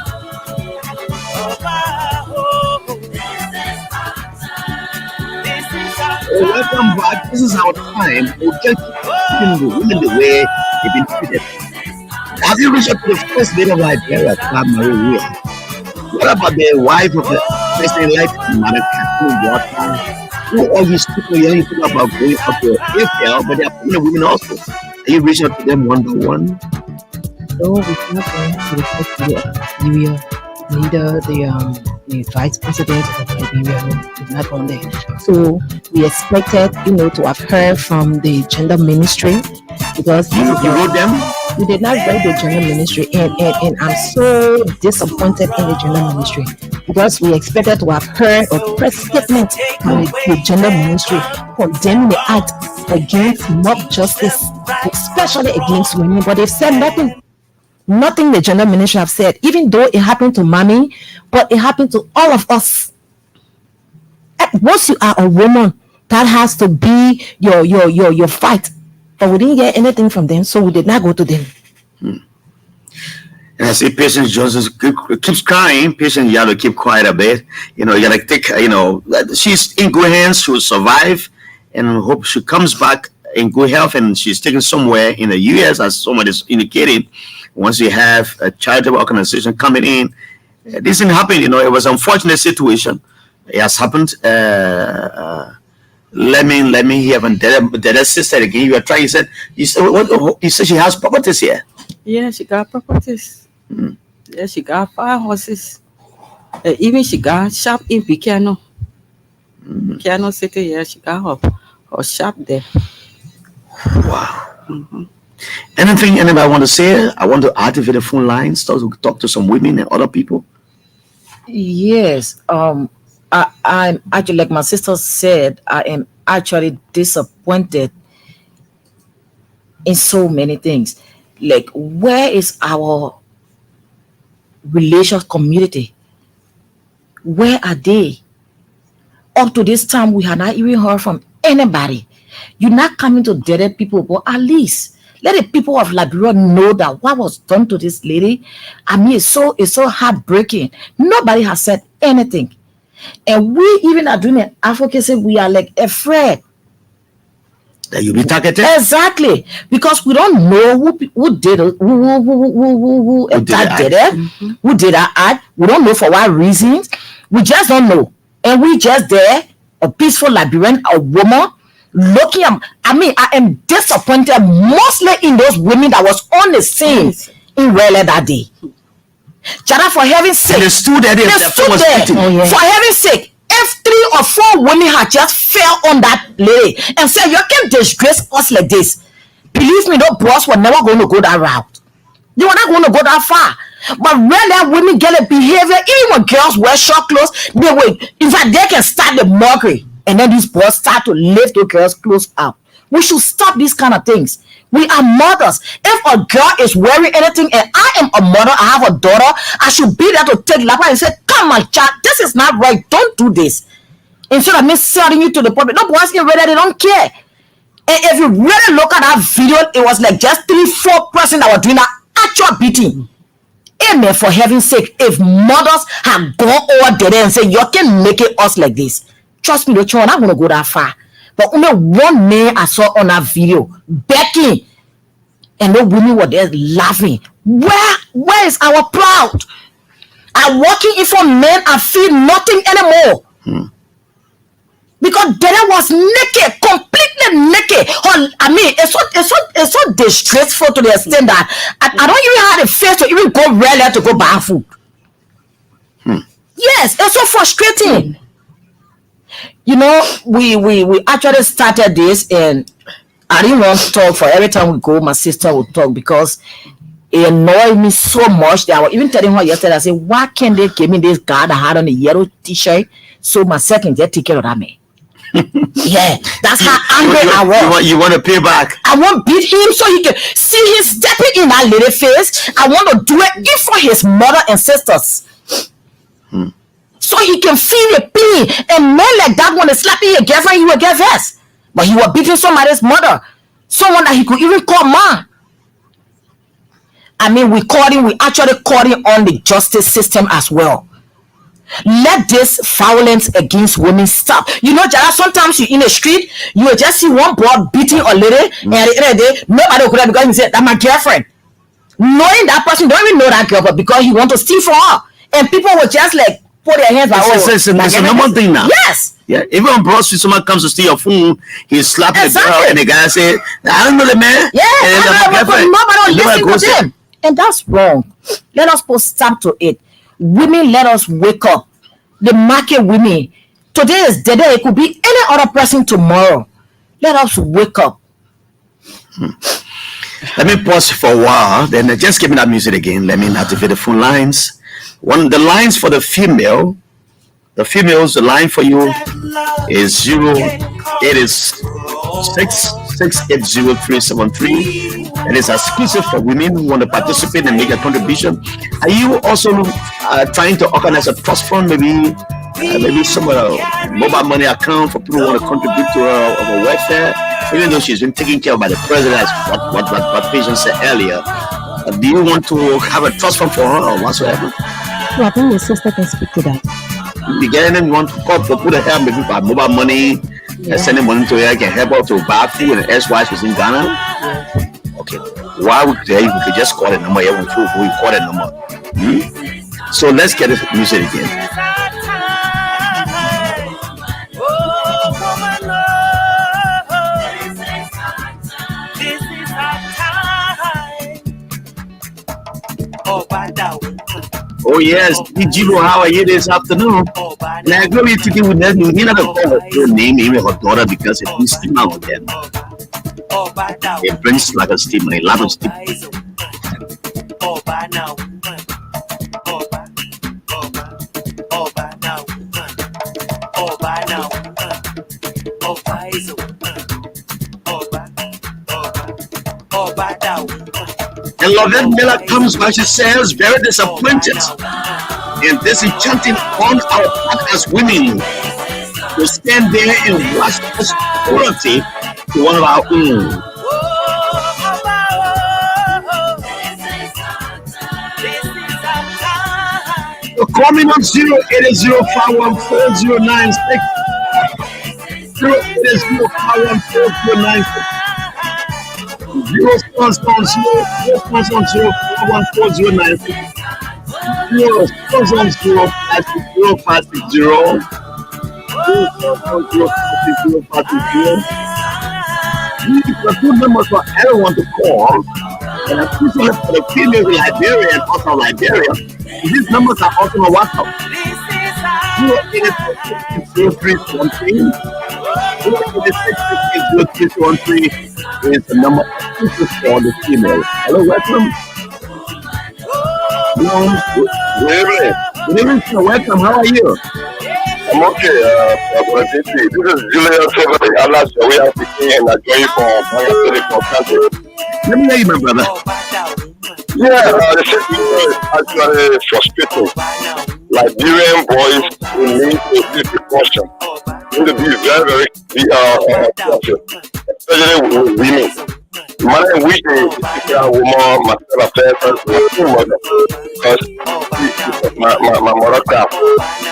Oh, welcome back. This is our time. We'll just keep the women the way they've been treated. Have you reached out to the first lady of Liberia, Maria? What about the wife of the president, Mother Catherine Water? Who all these people here you talk about going up to AFL, but they are prominent women also. Are you reaching out to them one by one? No, we cannot go to the first lady of Liberia, neither the vice president of Liberia is not on there. So we expected, to have heard from the gender ministry because you wrote them. We did not write the gender ministry, and I'm so disappointed in the gender ministry because we expected to have heard a press statement from the gender ministry condemning the act against mob justice, especially against women, but they've said nothing. Nothing the gender ministry have said, even though it happened to mommy, but it happened to all of us. Once you are a woman, that has to be your fight. But we didn't get anything from them, so we did not go to them. And I see Patience Johnson keeps crying. Patience, you have to keep quiet a bit. You gotta take, she's in good hands. She will survive, and I hope she comes back in good health, and she's taken somewhere in the U.S. as someone is indicated. Once you have a charitable organization coming in, this didn't happen. It was an unfortunate situation. It has happened. Let me hear from Gedeh's sister again. You are trying. You said what? You said she has properties here. Yeah, she got properties. Yeah, she got 5 horses. Even she got shop in Piano. Piano City, yeah, she got her shop there. Wow. Anything anybody want to say? I want to activate the phone lines, talk to some women and other people. Yes. I'm actually, like my sister said, I am actually disappointed in so many things. Like, where is our religious community? Where are they? Up to this time, we have not even heard from anybody. You're not coming to Gedeh people, but at least let the people of Liberia know that what was done to this lady. I mean, it's so heartbreaking. Nobody has said anything. And we even are doing an advocacy, we are like afraid that you'll be targeted. Exactly, because we don't know who did it, who did it, who did that act. We don't know for what reasons. We just don't know, and we just there, a peaceful Liberian, a woman looking. I mean, I am disappointed mostly in those women that was on the scene in Jallah that day. Jallah, for heaven's sake, they stood there. For heaven's sake. If 3 or 4 women had just fell on that lady and said, you can disgrace us like this, believe me, those boys were never going to go that route. They were not going to go that far. But when that women get a behavior, even when girls wear short clothes, they will, in fact, they can start the mockery. And then these boys start to lift the girls' clothes up. We should stop these kind of things. We are mothers. If a girl is wearing anything, and I am a mother, I have a daughter, I should be there to take lap and say, come on, child, this is not right. Don't do this. Instead of me selling you to the public. No boys get ready, they don't care. And if you really look at that video, it was like just 3-4 persons that were doing that actual beating. Amen, for heaven's sake. If mothers have gone over there and say, you can make it us like this. Trust me, the children, I'm not going to go that far. But only one man I saw on that video begging, and the women were there laughing. Where is our proud? I'm walking in for men and feel nothing anymore. Because Gedeh was naked, completely naked. I mean, it's so disgraceful to the extent that I don't even have the face to even go rally to go buy food. Yes, it's so frustrating. You know, we actually started this, and I didn't want to talk. For every time we go, my sister would talk because it annoyed me so much that I was even telling her yesterday, I said, why can't they give me this guy that had on a yellow t-shirt so my second just take care of that man? Yeah, that's how angry I was. You want to pay back? I want to beat him so he can see his stepping in that lady face. I want to do it even for his mother and sisters. So he can feel the pain. And men like that, when they slapping your girlfriend, he will get vexed. But he was beating somebody's mother. Someone that he could even call mom. I mean, we actually called him on the justice system as well. Let this violence against women stop. You know, Jallah, sometimes you in the street, you will just see one boy beating a lady, and at the end of the day, nobody will go because he said, that's my girlfriend. Knowing that person, don't even know that girl, but because he want to steal from her. And people will just like, put their hands like, it's a normal thing now. Yes. Yeah. Even on Broad Street, someone comes to steal your phone, he slaps the girl, and the guy say, I don't know the man. Yeah. Nobody will listen to them. And that's wrong. Let us put stop to it. Women, let us wake up. The market women. Today is Gedeh. It could be any other person tomorrow. Let us wake up. Let me pause for a while. Then just give me that music again. Let me activate the phone lines. The lines for the female, the line for you is 086680373. It is exclusive for women who want to participate and make a contribution. Are you also trying to organize a trust fund, maybe some mobile money account for people who want to contribute to her welfare? Even though she's been taken care of by the president, as what patient said earlier, do you want to have a trust fund for her or whatsoever? Well, I think your sister can speak to that. Again, and want to put a help maybe by mobile money, sending money to her, can help her to buy food and ex-wife was in Ghana. Okay, why would we could just call the number? Yeah, we call the number. So let's get the music again. Oh, by now. Oh yes, Jiro, how are you this afternoon? And I agree with you with that. You need to call her name, even her daughter, because it brings steam out of them. It brings like a steam, a lot of steam. And Lovette Miller comes back, she says, very disappointed in this enchanting on our part as women to stand there and watch us royalty to one of our own. So call me on 080514096. 080514096. 011041096. 0110560. The two numbers for everyone to call, and especially for the female Liberia and also Liberia. These numbers are also on WhatsApp. 0860313. 0860313 is the number for the female. Hello, welcome. Hello. Good evening, sir. Welcome. How are you? I'm okay. This is Julius over the Jallah. We are speaking and enjoying for country. Let me hear you, my brother. Yeah, the situation is actually frustrating. Liberian boys will need to be precaution. We need to be very cautious, especially with women. The manner in which they typical woman, material affairs, because my mother calf.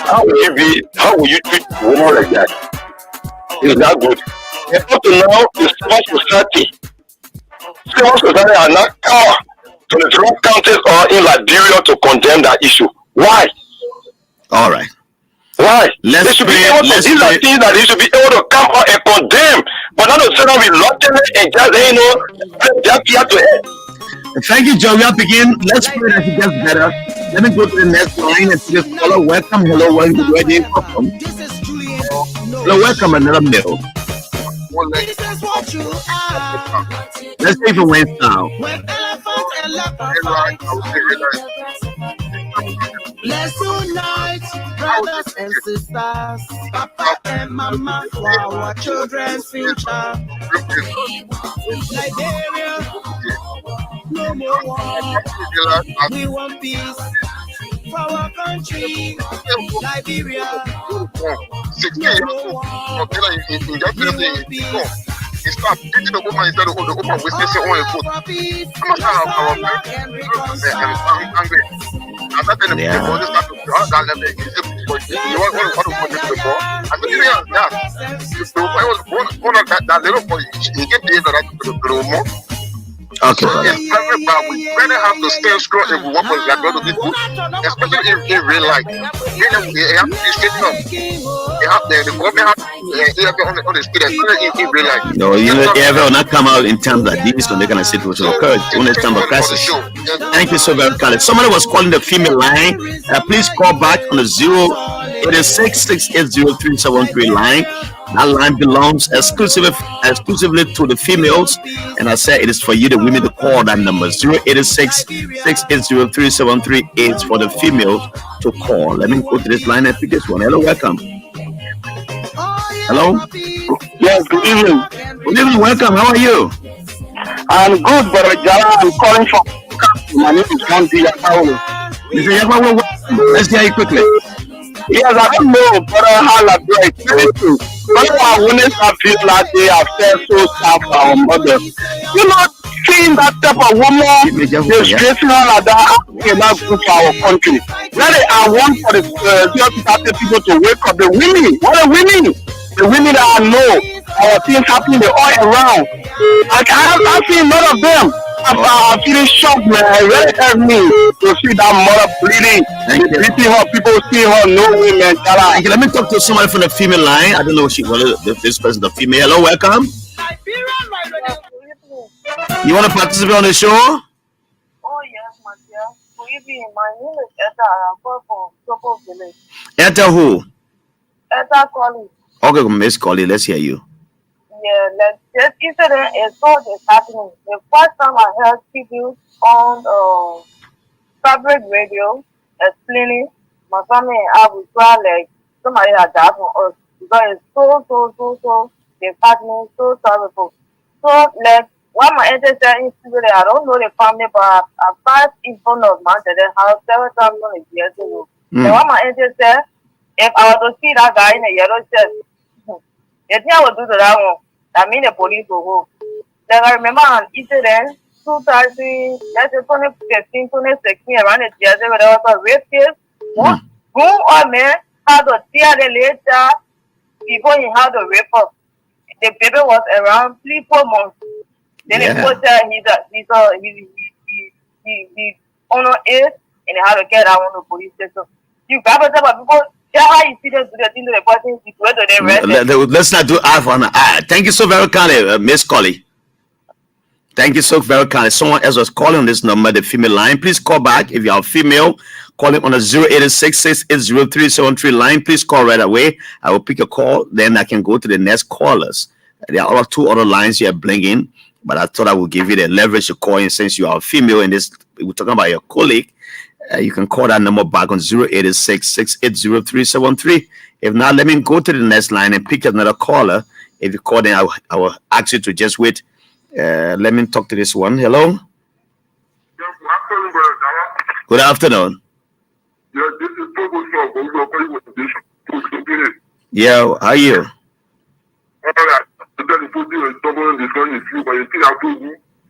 How will you treat a woman like that? It's not good. And up to now, the civil society are not come to the drug counties or in Liberia to condemn that issue. Why? All right. Why? Let's these are things that they should be able to come out and condemn, but not to sit down with lottering and just just here to end. Thank you, Joe. We'll begin. Let's pray that it gets better. Let me go to the next line and see this caller. Welcome. Hello, welcome. Where do you come from? Hello, welcome. Another middle. Let's take the Wayne now. Let's unite, brothers and sisters, Papa and Mama, for our children's future. Liberia, no more war. We want peace for our country. Liberia, no more war. We want peace. Stop beating the woman instead of the woman with this on your foot. How much time our angry? I'm not going to be able to start to you want to put it before. I said, yeah. If the boy was born on that little boy, he can be able to do more. Okay. So it's very bad. We better have to stay strong if we want to like to be good, especially in real life. They have to be straight up. The government have to on the street, especially in real life. No, you ever not come out in times like this when they're gonna situation occur. When it's time of crisis. Thank you so very much. Somebody was calling the female line. Please call back on the 086680373 line. That line belongs exclusively to the females, and I said it is for you, the women, to call that number 086680373 is for the females to call. Let me go to this line and pick this one. Hello, welcome. Hello. Yes, good evening. Good evening, welcome. How are you? I'm good, Brother Jallah. I'm calling from. My name is Gandhi. Mr. Yakwa, let's hear you quickly. Yes, I don't know, Brother Jallah. But our women have feel like they have felt so sad for our mother. You know, seeing that type of woman, they stressing her like that, is not good for our country. Really, I want for the people to wake up. The women, what are women? The women that I know, our things happening, they all around. Like I've seen a lot of them. I'm feeling shocked, man. It really hurt me to see that mother bleeding. Beating her, people see her, no way, man. Okay, let me talk to somebody from the female line. I don't know if this person, the female. Hello, welcome. You want to participate on the show? Oh, yes, my dear. Good evening. My name is Etta. I'm from Sopo Village. Enter who? Etta calling. Okay, Miss Collie, let's hear you. Yeah, this incident is so happening. The first time I heard people on public radio explaining, my family and I would try like somebody had died from us because it's so disheartening, so terrible. So like what my agent said in Sweden, I don't know the family, but I passed in front of my dad's house several times on a years ago. And what my agent said, if I was to see that guy in a yellow shirt, the thing I would do to that one, I mean the police will go. Like I remember an incident 2000, that's 2015, 2016, around the years ago, there was a rape case. Who or man had to tear the later before he had to rape her. The baby was around 3-4 months. Then the coach said he honor is and he had to get out on the police station. You grab it up because that's how you see them do the thing to the person situation to them. Let's not do eye for an eye. Thank you so very kindly, Miss Collie. Thank you so very kindly. Someone else was calling on this number, the female line. Please call back if you are female. Call it on the 086-680-373 line. Please call right away. I will pick a call. Then I can go to the next callers. There are two other lines here blinking, but I thought I would give you the leverage to call in since you are a female. And this we're talking about your colleague. You can call that number back on 086-680-373. If not, let me go to the next line and pick another caller. If you call, then I will ask you to just wait. Let me talk to this one. Hello. Good afternoon. Yeah, this is Yeah, how are you? It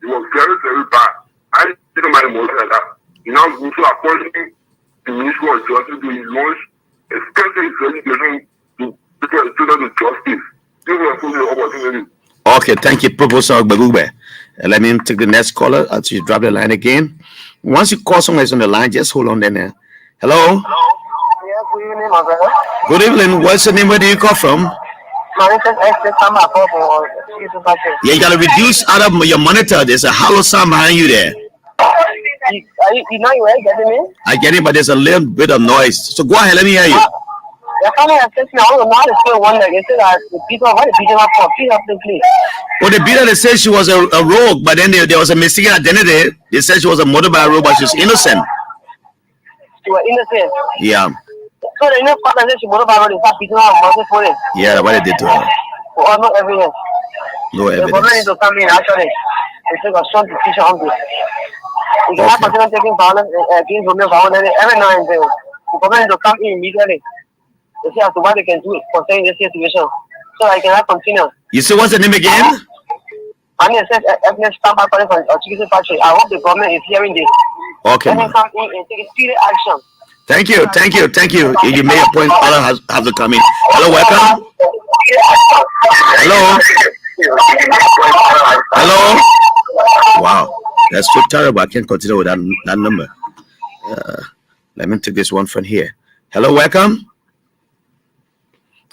was very, very bad. I didn't my emotion like that. You know, we should appoint the Ministry of Justice to launch a special investigation to prepare children to justice. This was the opportunity. Okay, thank you, Professor Bagube. Let me take the next caller until you drop the line again. Once you call someone is on the line, just hold on there. Hello? Yeah, good evening, my brother. Good evening. What's your name? Where do you call from? My name is Esther. Yeah, you gotta reduce out of your monitor. There's a hollow sound behind you there. You know you ain't getting me? I get it, but there's a little bit of noise. So go ahead, let me hear you. Well, the beater, they said she was a rogue, but then there was a mistaken identity. They said she was a murdered by a rogue, but she's innocent. She was innocent? Yeah. So the next part that she murdered by a rogue, is beating her mother for it? Yeah, what they did to her. Oh, no evidence. No evidence. The government needs to come in, actually. They take a strong decision on this. You cannot continue taking violence against women every now and then. The government needs to come in immediately. They see as to what they can do concerning this situation. So I cannot continue. You say what's the name again? My name is Ethnic Stamper calling from Chicken Factory. I hope the government is hearing this. Okay. Let them come in and take serious action. Thank you. You made a point. Others have to come in. Hello, welcome. Hello. Wow, that's so terrible. I can't continue with that number. Let me take this one from here. Hello, welcome.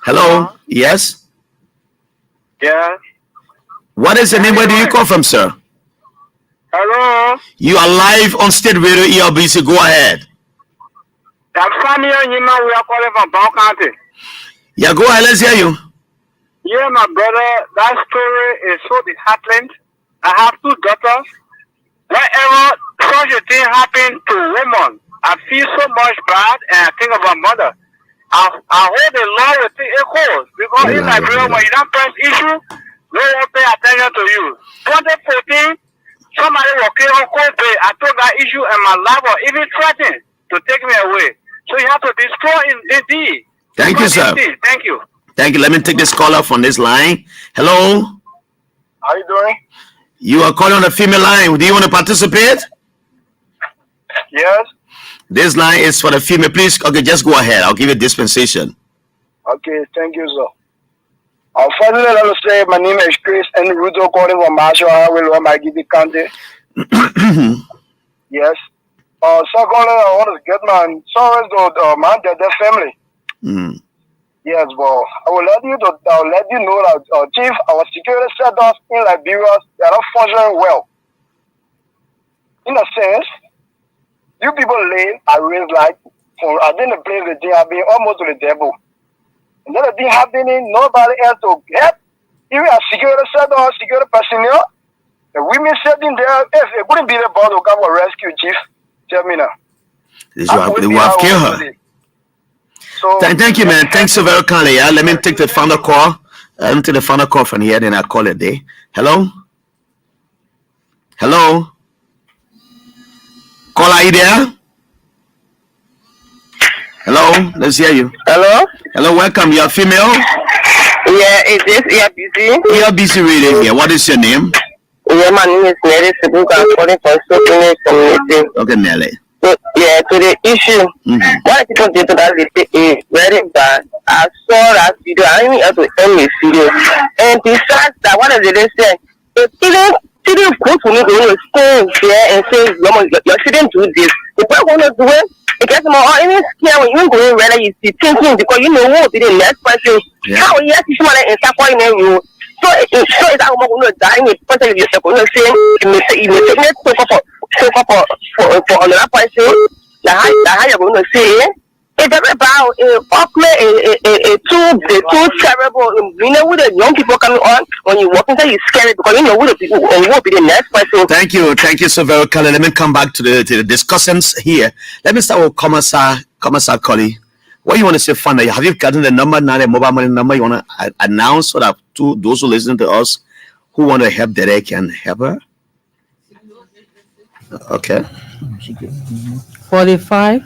Hello. Yes. Yeah. What is the name? Where do you call from, sir? Hello. You are live on State Radio ELBC. Go ahead. That's family, we are calling from Brown County. Yeah, go ahead. Let's hear you. Yeah, my brother, that story is so disheartening. I have 2 daughters. Whenever such a thing happened to a woman, I feel so much bad and I think of my mother. I hope the Lord will take a course because in Nigeria, when you don't press issue, no one pay attention to you. 2014, somebody was killed on Kobe. I took that issue and my life was even threatened to take me away. So you have to destroy indeed. Thank you, sir. Thank you. Thank you. Let me take this caller from this line. Hello. How you doing? You are calling on the female line. Do you want to participate? Yes. This line is for the female. Please, okay, just go ahead. I'll give you dispensation. Okay, thank you, sir. Unfortunately, I will say my name is Chris and Ruto calling from Marshall Highway, Gedeh County. Yes. Secondly, I want to get my sorry to the family. Yes, but I will let you know that Chief, our security setup in Liberia, they are not functioning well. In a sense, You people live at risk like for I didn't play the thing I've been almost to the devil. And then the thing happening, nobody else to help. Even a security set or security personnel, the women sitting there, if it wouldn't be the board to come for rescue chief, tell me now. They will have killed her. So, thank you, man. Thanks so very kindly. Yeah, let me take the final call. Let me take the final call from here, then I'll call it a day. Hello? Hello? Caller, are you there? Hello? Let's hear you. Hello? Hello, welcome. You're female? Yeah, it is ERBC. ERBC radio here. What is your name? Yeah, my name is Nelly Sibuka. I'm calling from Sophie community. Okay, Nelly. So, yeah, to the issue, what people did to that lady is very bad. I saw that video. I didn't have to end the video. And besides that, what did they say? It didn't go to me to stay there and say, you shouldn't do this. If I want to do it, it gets more even scary when you go in rather you see thinking because you know what be the next person. How yes, you want to start in you. So it's how much you dying with person you say you may take up for another person. How you're going to say it's about too terrible. You know with the young people coming on when you walk inside you're scared because you know what the people will be the next person. Thank you so very much. Let me come back to the discussions here. Let me start with Commissar Colley. What you want to say, Fanda? Have you gotten the number now, the mobile money number you want to announce so that to those who listen to us who want to help Gedeh can help her? Okay. 45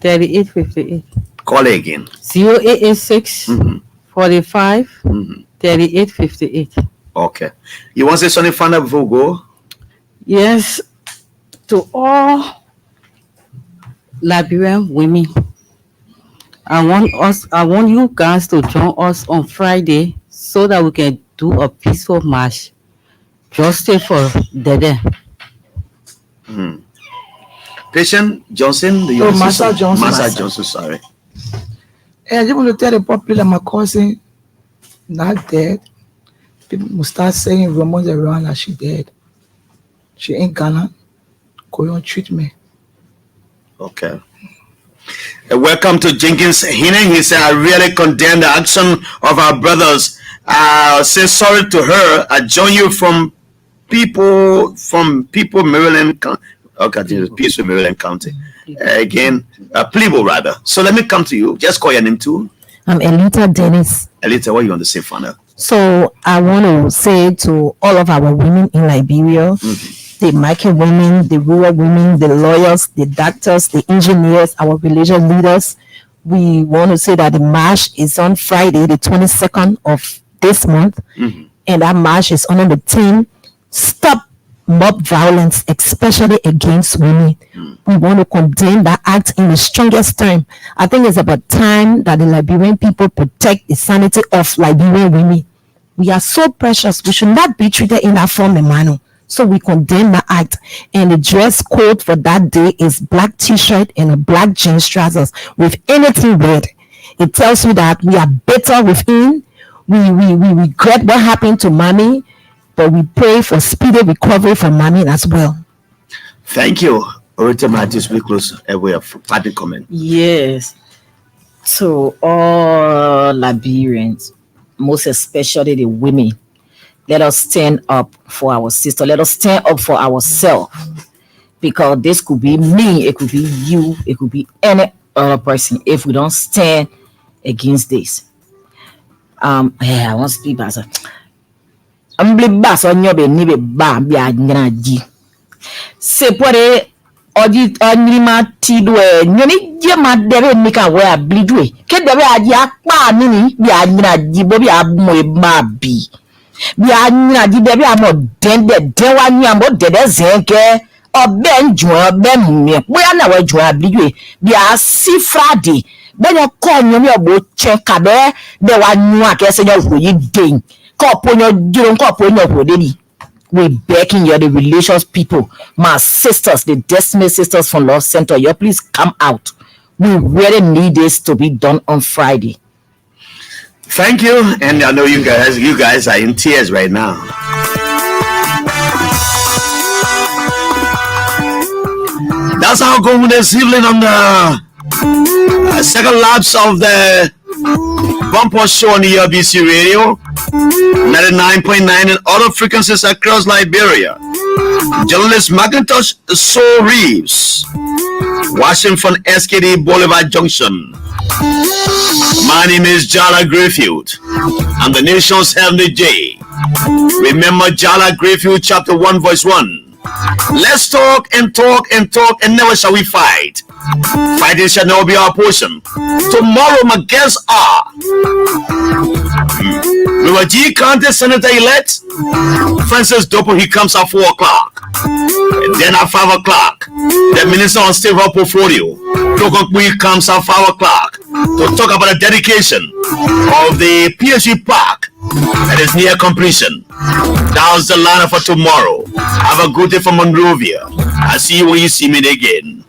38 58. Call it again. 0886 45 38 58. Okay. You want to say something, Fanda, before we go? Yes, to all Liberian women, I want you guys to join us on Friday so that we can do a peaceful march. Justice for Gedeh. Patient Johnson, Master Johnson, sorry. I just want to tell the public that my cousin not dead. People must start saying rumors around that she dead. She ain't gonna go on treatment. Okay. Welcome to Jenkins Hine. He said, I really condemn the action of our brothers. Say sorry to her. I join you from people Maryland. Okay, peace with Maryland County. Again, Plebo rather. So let me come to you. Just call your name too. I'm Elita Dennis. Elita, what you want to say, Fana? So I want to say to all of our women in Liberia, the market women, the rural women, the lawyers, the doctors, the engineers, our religious leaders, we want to say that the march is on Friday, the 22nd of this month, and that march is under the theme, Stop Mob Violence, especially against women. We want to condemn that act in the strongest term. I think it's about time that the Liberian people protect the sanity of Liberian women. We are so precious. We should not be treated in that form and manner. So we condemn that act. And the dress code for that day is black t-shirt and a black jeans trousers with anything red. It tells you that we are better within. We regret what happened to mommy, but we pray for speedy recovery for mommy as well. Thank you. Orita Matthews, we close we have party comment. Yes. To all Liberians, most especially the women, let us stand up for our sister. Let us stand up for ourselves. Because this could be me, it could be you, it could be any other person if we don't stand against this. I want to speak about it. I'm blue bass on your baby, baby, c'est pour audit animati dwe nyoni jema debe nika we ablidwe ke debe aji akpa nini bi anyina jibo bi amo mabi bi anyina ji debe amo den wa ni amo dede zenke obe njuan obe mi boya na we juan ablidwe bi asi Friday be no ko nyomi obo chen kabe de wa nu akese nyo foyi den ko ponyo jiro ko ponyo hodeni. We begging you, the religious people, my sisters, the Destiny Sisters from Love Center, you please come out. We really need this to be done on Friday. Thank you, and I know you guys are in tears right now. That's how going this evening on the second laps of the bumper show on the RBC radio, 99.9 and other frequencies across Liberia. Journalist Macintosh Soul Reeves, Washington SKD Boulevard Junction. My name is Jallah Grayfield. I'm the nation's heavenly J. Remember Jallah Grayfield chapter 1 verse 1. Let's talk and talk and talk and never shall we fight. Fighting shall never be our portion. Tomorrow my guests are River G County Senator elect Francis Dopo. He comes at 4 o'clock. And then at 5 o'clock, the Minister on State Road Portfolio Dokokwe comes at 5 o'clock to talk about the dedication of the PhD Park that is near completion. That was the lineup for tomorrow. Have a good day from Monrovia. I'll see you when you see me again.